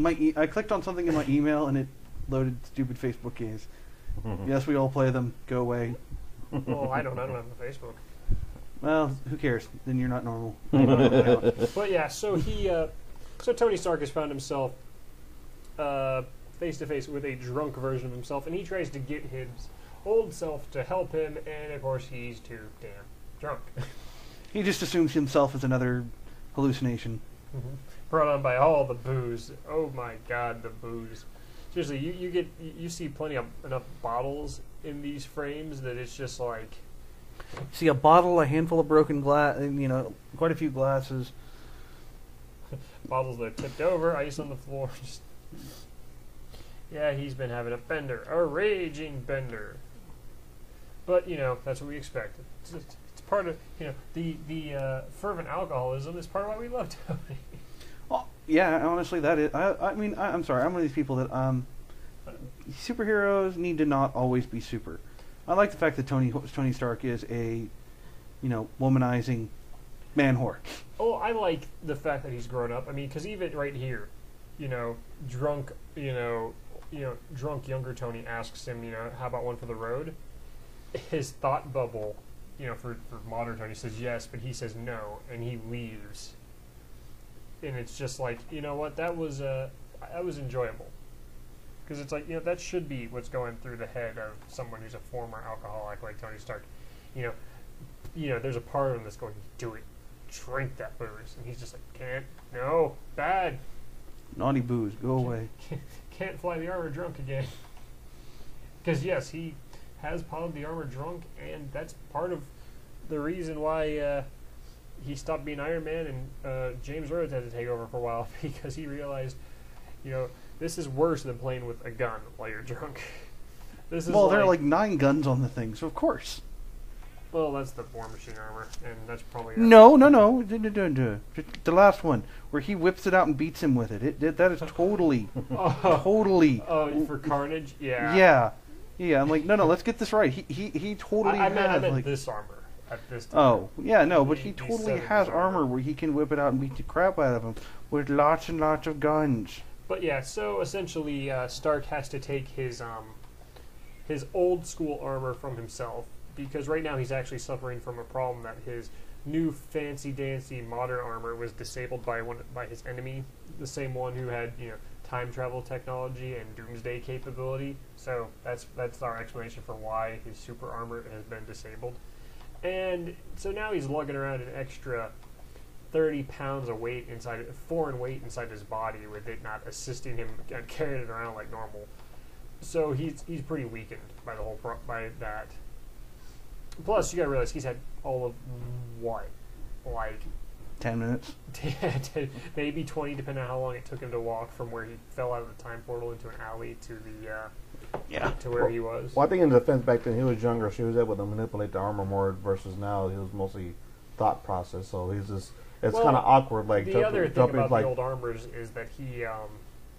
S2: I clicked on something in my email, and it loaded stupid Facebook games. Yes, we all play them. Go away.
S1: Well, I don't have a Facebook.
S2: Well, who cares? Then you're not normal.
S1: But yeah, so so Tony Stark has found himself face to face with a drunk version of himself, and he tries to get his old self to help him, and of course he's too damn drunk.
S2: He just assumes himself as another hallucination.
S1: Mm-hmm. Brought on by all the booze. Oh my God, the booze! Seriously, you see enough bottles in these frames that it's just like.
S2: See a bottle, a handful of broken glass, quite a few glasses.
S1: Bottles that are tipped over, ice on the floor. Yeah, he's been having a bender, a raging bender. But that's what we expect. It's part of the fervent alcoholism is part of why we love Tony.
S2: Well, yeah, honestly, that is. I'm sorry. I'm one of these people that superheroes need to not always be super. I like the fact that Tony Stark is a, womanizing man whore.
S1: Oh, I like the fact that he's grown up. I mean, because even right here, drunk, drunk younger Tony asks him, how about one for the road? His thought bubble, for modern Tony says yes, but he says no, and he leaves. And it's just like, what? That was enjoyable. Because it's like, that should be what's going through the head of someone who's a former alcoholic like Tony Stark. There's a part of him that's going, do it. Drink that booze. And he's just like, can't. No. Bad.
S2: Naughty booze. Go away.
S1: Can't fly the armor drunk again. Because, yes, he has piled the armor drunk, and that's part of the reason why he stopped being Iron Man and James Rhodes had to take over for a while, because he realized, this is worse than playing with a gun while you're drunk.
S2: There are like 9 guns on the thing, so of course.
S1: Well, that's the War Machine armor, and that's probably...
S2: No. The last one, where he whips it out and beats him with it. That is totally, totally...
S1: Oh, for Carnage?
S2: Yeah. I'm like, no, let's get this right. He totally
S1: I
S2: has...
S1: meant
S2: like,
S1: this armor at this time.
S2: Oh, yeah, no, but he
S1: He
S2: totally
S1: said it
S2: has
S1: was
S2: armor where he can whip it out and beat the crap out of him with lots and lots of guns.
S1: But yeah, so essentially Stark has to take his old school armor from himself, because right now he's actually suffering from a problem that his new fancy-dancy modern armor was disabled by his enemy, the same one who had, time travel technology and doomsday capability. So that's our explanation for why his super armor has been disabled. And so now he's lugging around an extra 30 pounds of foreign weight inside his body, with it not assisting him carrying it around like normal. So he's pretty weakened by by that. Plus, you gotta realize he's had all of what, like
S2: 10 minutes,
S1: maybe 20, depending on how long it took him to walk from where he fell out of the time portal into an alley to to where he was.
S3: Well, I think in defense back then, he was younger, so he was able to manipulate the armor more. Versus now, he was mostly thought process. So he's just it's kind of awkward. Like
S1: the other thing about the old armors is that it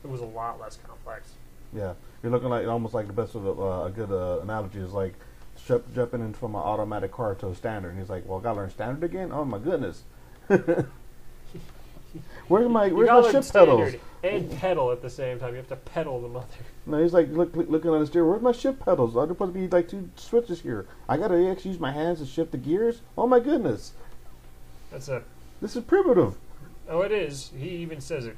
S1: was a lot less complex.
S3: Yeah, you're looking like almost like the best of a good analogy is like jumping in from an automatic car to a standard. And he's like, "Well, I gotta learn standard again. Oh my goodness." Where's my ship pedals?
S1: And pedal at the same time. You have to pedal the mother.
S3: No, he's like looking at the steer. Where's my ship pedals? There's supposed to be like 2 switches here. I gotta actually use my hands to shift the gears. Oh my goodness! This is primitive.
S1: Oh, it is. He even says it.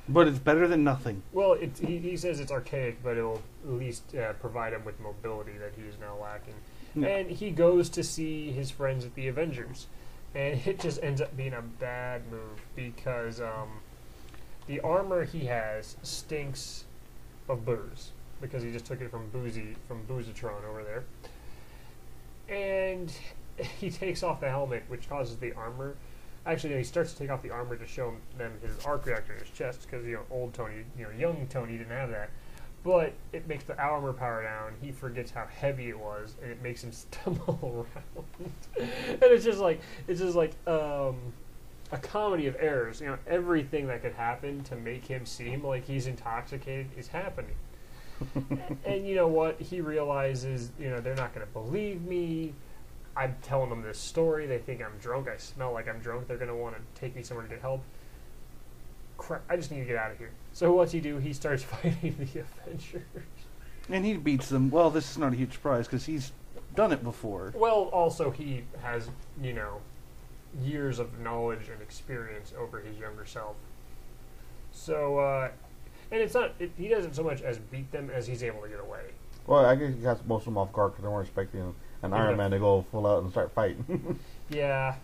S2: but it's better than nothing.
S1: Well, he says it's archaic, but it'll at least provide him with mobility that he is now lacking.
S2: Yeah.
S1: And he goes to see his friends at the Avengers. And it just ends up being a bad move, because the armor he has stinks of booze, because he just took it from Boozatron over there. And he takes off the helmet, which causes the armor... Actually, no, he starts to take off the armor to show them his arc reactor in his chest, because, old Tony, young Tony didn't have that. But it makes the armor power down. He forgets how heavy it was, and it makes him stumble around. And it's just like a comedy of errors. Everything that could happen to make him seem like he's intoxicated is happening. And you know what? He realizes, they're not going to believe me. I'm telling them this story. They think I'm drunk. I smell like I'm drunk. They're going to want to take me somewhere to get help. Crap, I just need to get out of here. So what's he do? He starts fighting the Avengers.
S2: And he beats them. Well, this is not a huge surprise, because he's done it before.
S1: Well, also he has, years of knowledge and experience over his younger self. So, and it's not, he doesn't so much as beat them as he's able to get away.
S3: Well, I guess he got most of them off guard because they weren't expecting an Iron Man to go full out and start fighting.
S1: Yeah.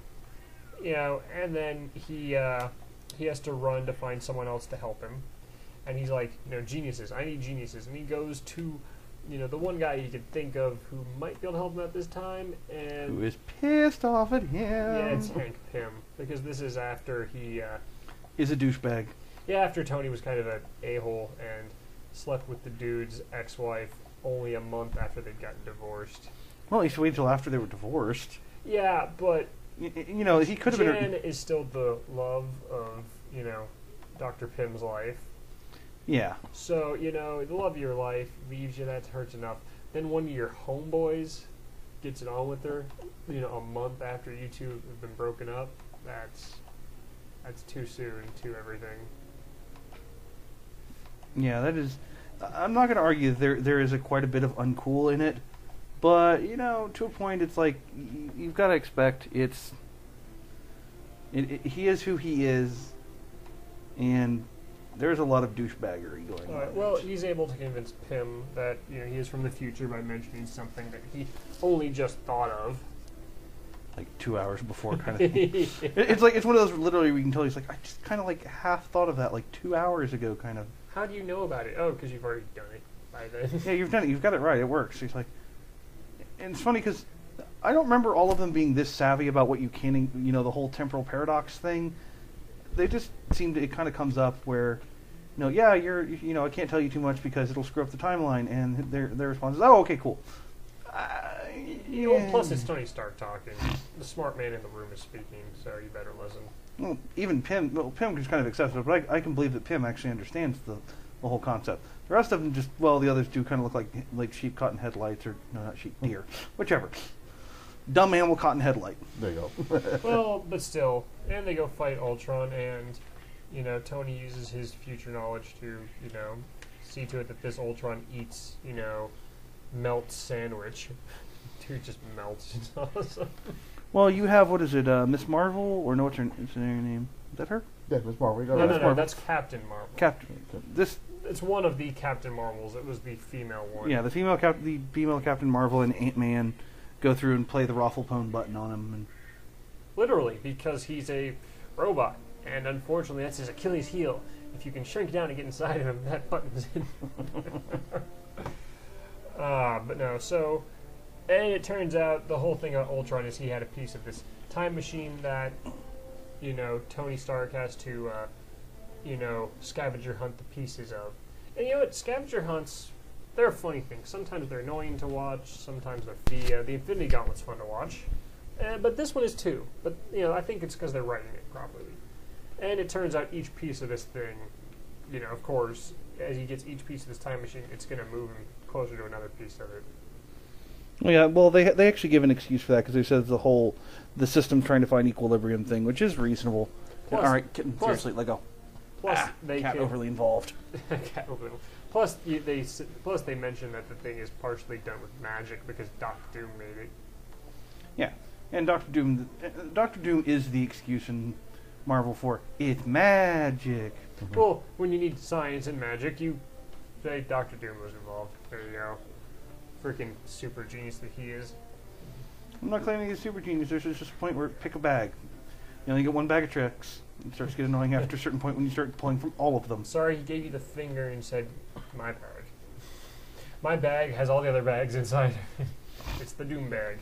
S1: And then he has to run to find someone else to help him. And he's like, geniuses. I need geniuses. And he goes to, the one guy he could think of who might be able to help him at this time. And
S2: who is pissed off at him.
S1: Yeah, it's Hank Pym. Because this is after he...
S2: is a douchebag.
S1: Yeah, after Tony was kind of an a-hole and slept with the dude's ex-wife only a month after they'd gotten divorced.
S2: Well, he should wait until after they were divorced.
S1: Yeah, but...
S2: he could have been...
S1: Jan is still the love of, Dr. Pym's life.
S2: Yeah.
S1: So, the love of your life leaves you, that hurts enough. Then one of your homeboys gets it on with her, a month after you two have been broken up. That's too soon to everything.
S2: Yeah, that is... I'm not going to argue there is quite a bit of uncool in it. But, to a point, it's like, you've got to expect he is who he is, and there's a lot of douchebaggery going on.
S1: Well, he's able to convince Pym that, he is from the future by mentioning something that he only just thought of.
S2: Like 2 hours before kind of thing. It's one of those literally we can tell he's like, I just kind of half thought of that 2 hours ago kind of.
S1: How do you know about it? Oh, because you've already done it by then.
S2: Yeah, you've done it. You've got it right. It works. He's like... And it's funny because I don't remember all of them being this savvy about what you can, the whole temporal paradox thing. They just seem to, it kind of comes up where, yeah, I can't tell you too much because it'll screw up the timeline. And their response is, oh, okay, cool.
S1: Plus, it's Tony Stark talking. The smart man in the room is speaking, so you better listen.
S2: Well, even Pym. Well, Pym is kind of excessive, but I can believe that Pym actually understands the whole concept. The rest of them just, well, the others do kind of look like sheep caught in headlights, or no, not sheep, deer, whichever. Dumb animal caught in headlight.
S3: There you
S1: go. Well, but still, and they go fight Ultron, and Tony uses his future knowledge to see to it that this Ultron eats melt sandwich. Dude just melts. It's awesome.
S2: Well, you have, what is it, Miss Marvel, or no, what's her name? Is that her?
S3: Yeah, Miss Marvel.
S1: No, that's Captain Marvel.
S2: It's
S1: one of the Captain Marvels. It was the female one.
S2: Yeah, the female Captain Marvel and Ant-Man go through and play the Rafflepone button on him. And
S1: literally, because he's a robot, and unfortunately that's his Achilles heel. If you can shrink down and get inside of him, that button's in. But no, so... And it turns out the whole thing about Ultron is he had a piece of this time machine that, Tony Stark has to, scavenger hunt the pieces of. And you know what? Scavenger hunts, they're a funny thing. Sometimes they're annoying to watch. Sometimes they're the Infinity Gauntlet's fun to watch. But this one is too. But, I think it's because they're writing it properly. And it turns out each piece of this thing, of course, as he gets each piece of this time machine, it's going to move him closer to another piece of it.
S2: Yeah, well, they actually give an excuse for that because they said the system trying to find equilibrium thing, which is reasonable. All right, seriously, let go.
S1: Plus,
S2: cat overly involved.
S1: Cat overly involved. Plus, they mentioned that the thing is partially done with magic because Doctor Doom made it.
S2: Yeah, and Doctor Doom is the excuse in Marvel for it's magic.
S1: Mm-hmm. Well, when you need science and magic, you say Doctor Doom was involved. There you go. Freaking super genius that he is.
S2: I'm not claiming he's super genius. There's just a point where pick a bag. You only get one bag of tricks. It starts getting annoying after a certain point when you start pulling from all of them.
S1: Sorry, he gave you the finger and said, "My bag. My bag has all the other bags inside. It's the Doom bag."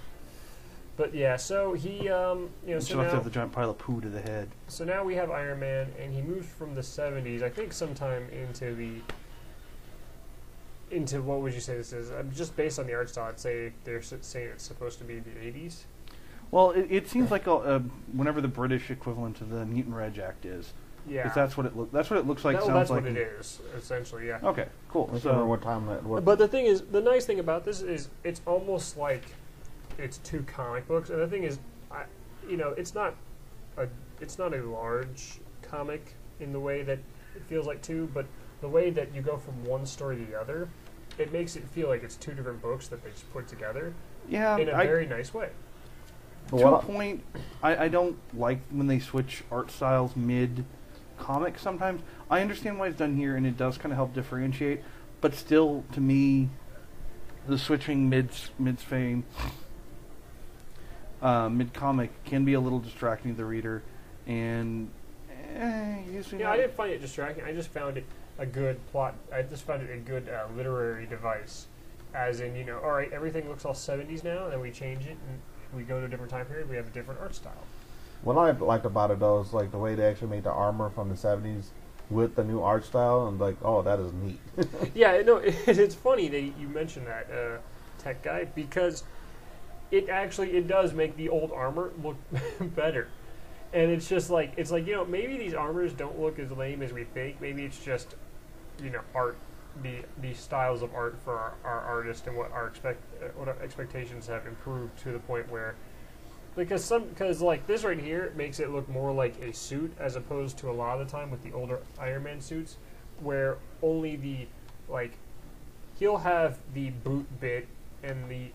S1: But yeah, so he, so
S2: now have the giant pile of poo to the head.
S1: So now we have Iron Man, and he moves from the 70s, I think, sometime into what would you say this is? Just based on the art style, I'd say they're saying it's supposed to be the 80s.
S2: Well, it seems like whenever the British equivalent of the Newton Reg Act is.
S1: Yeah.
S2: Because that's what it looks like.
S1: That's what it is, essentially. Yeah.
S2: Okay. Cool.
S3: I remember what time that was.
S1: But the thing is, the nice thing about this is it's almost like it's two comic books, and the thing is, it's not a large comic in the way that it feels like two, but the way that you go from one story to the other, it makes it feel like it's two different books that they just put together.
S2: Yeah,
S1: in a very nice way.
S2: To a point, I don't like when they switch art styles mid-comic sometimes. I understand why it's done here, and it does kind of help differentiate, but still, to me, the switching mid-frame, mid-comic can be a little distracting to the reader, and
S1: I didn't find it distracting. I just found it a good plot. I just found it a good literary device, as in, all right, everything looks all 70s now, and then we change it, and we go to a different time period, we have a different art style.
S3: What I liked about it, though, is like the way they actually made the armor from the 70s with the new art style, and like, oh, that is neat.
S1: Yeah, no, it's funny that you mentioned that, tech guy, because it does make the old armor look better. And it's just like, maybe these armors don't look as lame as we think. Maybe it's just, art, the styles of art for our artists and what our expectations have improved to the point where, because this right here makes it look more like a suit as opposed to a lot of the time with the older Iron Man suits, where only he'll have the boot bit and the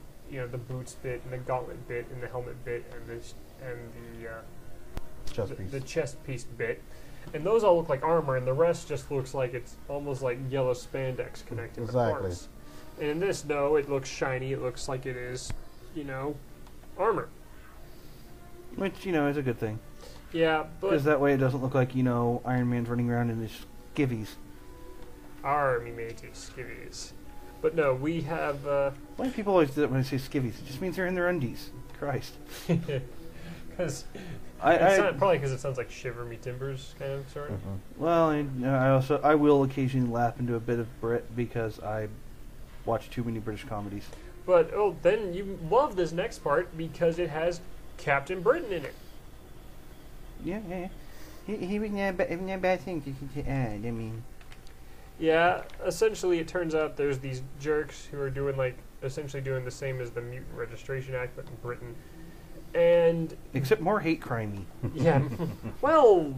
S1: boots bit and the gauntlet bit and the helmet bit and the chest piece bit, and those all look like armor, and the rest just looks like it's almost like yellow spandex connected to parts. And in this, no, it looks shiny. It looks like it is, armor.
S2: Which, is a good thing.
S1: Yeah, but...
S2: Because that way it doesn't look like, Iron Man's running around in his skivvies.
S1: Army matey skivvies. But no, we have...
S2: Why do people always do that when they say skivvies? It just means they're in their undies. Christ.
S1: Because... probably because it sounds like Shiver Me Timbers kind of sort of.
S2: Mm-hmm. Well, I will occasionally laugh into a bit of Brit because I watch too many British comedies.
S1: But then you love this next part because it has Captain Britain in it.
S2: Yeah. He was not a bad thing to add. I mean,
S1: yeah. Essentially, it turns out there's these jerks who are doing essentially doing the same as the Mutant Registration Act, but in Britain. And
S2: except more hate crimey.
S1: yeah. Well,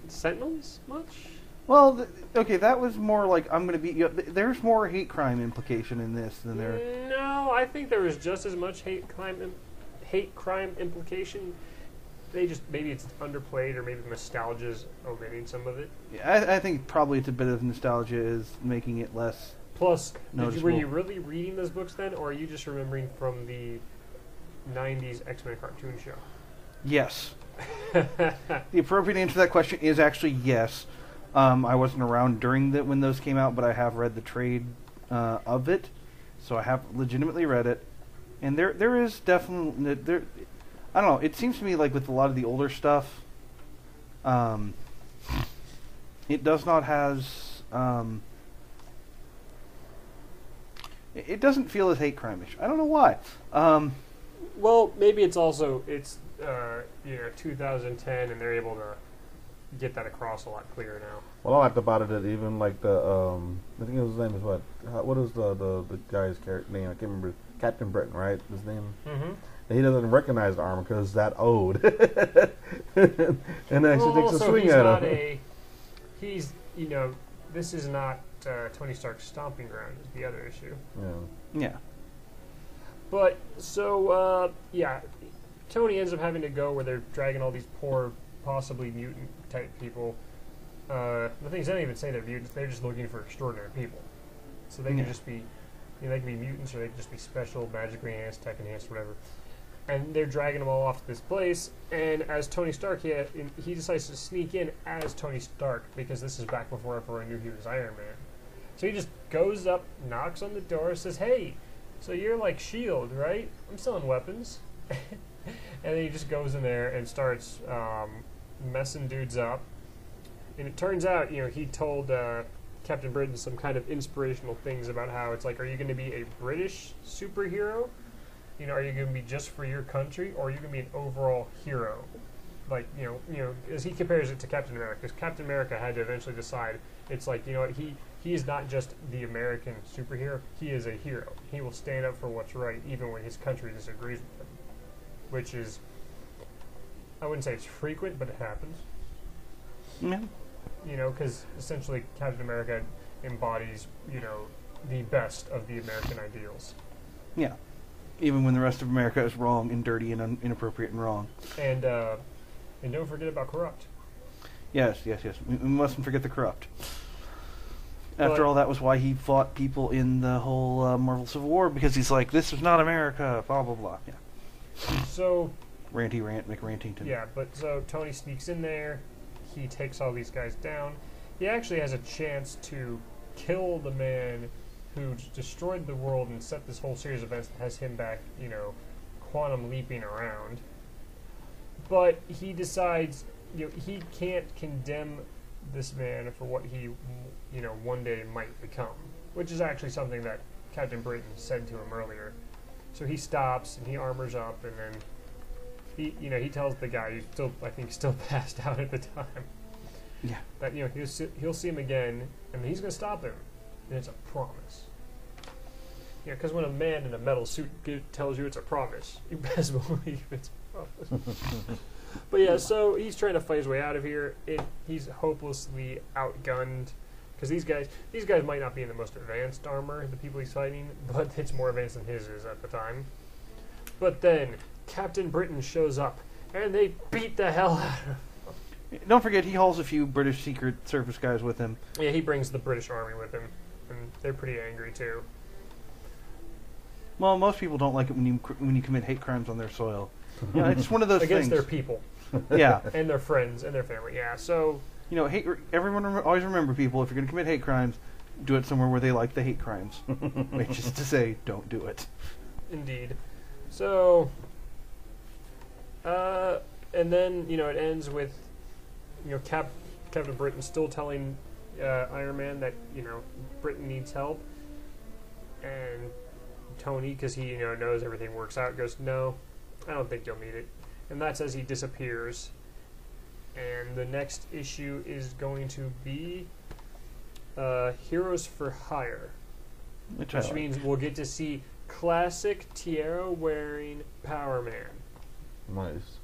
S1: Sentinels much?
S2: Well, okay, that was more like I'm going to beat you up. There's more hate crime implication in this than there.
S1: No, I think there was just as much hate crime implication. They just maybe it's underplayed, or maybe nostalgia's omitting some of it.
S2: Yeah, I think probably it's a bit of nostalgia is making it less.
S1: Plus, were you
S2: noticeable.
S1: really reading those books then, or are you just remembering from the '90s X-Men cartoon show?
S2: Yes. The appropriate answer to that question is actually yes. I wasn't around during when those came out, but I have read the trade of it, so I have legitimately read it. And there is definitely there. I don't know. It seems to me like with a lot of the older stuff, it does not has. It doesn't feel as hate crime-ish. I don't know why.
S1: Well, maybe it's 2010, and they're able to get that across a lot clearer now.
S3: What I liked about it is even like the I think his name is what is the guy's character name? I can't remember. Captain Britain, right? His name.
S1: Mm-hmm.
S3: He doesn't recognize the armor because it's that old, and actually takes a swing at him.
S1: This is not Tony Stark's stomping ground. Is the other issue.
S2: Yeah.
S1: But so Tony ends up having to go where they're dragging all these poor, possibly mutant type people. The thing is, they don't even say they're mutants. They're just looking for extraordinary people. So they can just be, they can be mutants, or they can just be special, magically enhanced, tech enhanced, whatever. And they're dragging them all off to this place. And as Tony Stark, he decides to sneak in as Tony Stark, because this is back before everyone knew he was Iron Man. So he just goes up, knocks on the door, says, "Hey, so you're like S.H.I.E.L.D., right? I'm selling weapons." And then he just goes in there and starts messing dudes up. And it turns out, he told Captain Britain some kind of inspirational things about how it's like, are you going to be a British superhero? Are you going to be just for your country, or are you going to be an overall hero? Like, as he compares it to Captain America, because Captain America had to eventually decide, it's like, he is not just the American superhero, he is a hero. He will stand up for what's right, even when his country disagrees with him. Which is, I wouldn't say it's frequent, but it happens.
S2: Yeah.
S1: Because essentially Captain America embodies, the best of the American ideals.
S2: Yeah. Even when the rest of America is wrong and dirty and inappropriate and wrong.
S1: And don't forget about corrupt.
S2: Yes. We mustn't forget the corrupt. After all, that was why he fought people in the whole Marvel Civil War, because he's like, this is not America, blah, blah, blah. Yeah.
S1: So...
S2: Ranty Rant McRantington.
S1: Yeah, but so Tony sneaks in there. He takes all these guys down. He actually has a chance to kill the man who destroyed the world and set this whole series of events that has him back, quantum leaping around. But he decides, he can't condemn this man for what he, one day might become, which is actually something that Captain Britain said to him earlier. So he stops and he armors up, and then he tells the guy who's still passed out at the time.
S2: Yeah.
S1: That he'll see him again, and he's going to stop him, and it's a promise. Because when a man in a metal suit tells you it's a promise, you best believe it's a promise. But so he's trying to fight his way out of here. He's hopelessly outgunned, because these guys might not be in the most advanced armor, the people he's fighting, but it's more advanced than his is at the time. But then Captain Britain shows up, and they beat the hell out of him.
S2: Don't forget, he hauls a few British Secret Service guys with him.
S1: Yeah, he brings the British Army with him, and they're pretty angry too.
S2: Well, most people don't like it when you commit hate crimes on their soil. Yeah, it's one of those
S1: against
S2: things.
S1: their people.
S2: Yeah,
S1: and their friends and their family. Yeah, so
S2: hate. Everyone always remember, people, if you're going to commit hate crimes, do it somewhere where they like the hate crimes, which is to say, don't do it.
S1: Indeed. So, and then it ends with Captain Britain still telling Iron Man that Britain needs help, and Tony, because he knows everything works out, goes, no, I don't think you'll need it. And that's as he disappears. And the next issue is going to be Heroes for Hire, which means we'll get to see classic tiara-wearing Power Man.
S3: Nice.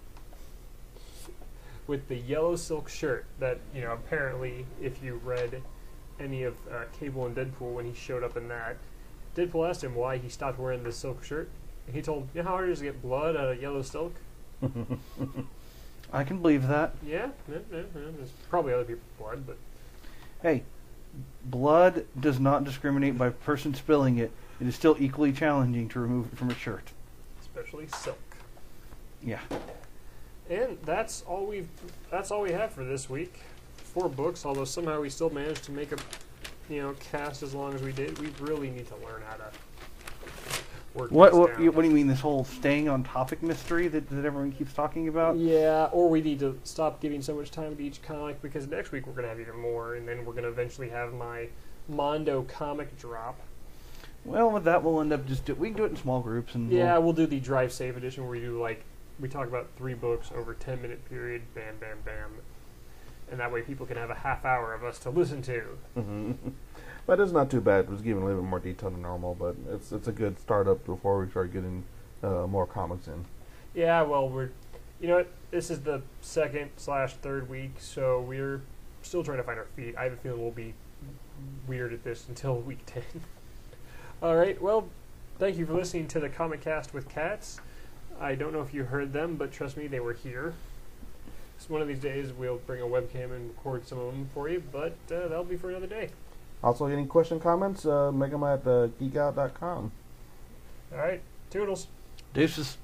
S1: With the yellow silk shirt that, apparently, if you read any of Cable and Deadpool when he showed up in that, Deadpool asked him why he stopped wearing the silk shirt. And he told, how hard it is to get blood out of yellow silk?
S2: I can believe that.
S1: Yeah. There's probably other people's blood, but...
S2: Hey, blood does not discriminate by person spilling it. It is still equally challenging to remove it from a shirt.
S1: Especially silk.
S2: Yeah.
S1: And that's all we have for this week. 4 books, although somehow we still managed to make a cast as long as we did. We really need to learn how to work
S2: What
S1: this down.
S2: do you mean, this whole staying on topic mystery that everyone keeps talking about?
S1: Yeah, or we need to stop giving so much time to each comic, because next week we're going to have even more, and then we're going to eventually have my Mondo comic drop.
S2: Well, with that, we'll end up we can do it in small groups. And
S1: we'll do the Drive Safe edition where we talk about 3 books over a 10-minute period, bam, bam, bam. And that way people can have a half hour of us to listen to.
S3: Mm-hmm. But it's not too bad. It was giving a little bit more detail than normal, but it's a good startup before we start getting more comics in.
S1: Yeah, well, this is the 2nd/3rd week, so we're still trying to find our feet. I have a feeling we'll be weird at this until week 10. All right, well, thank you for listening to the ComiCast with Cats. I don't know if you heard them, but trust me, they were here. So one of these days we'll bring a webcam and record some of them for you, but that'll be for another day.
S3: Also, any question, comments, make them at geekout.com.
S1: All right, toodles.
S2: Deuces.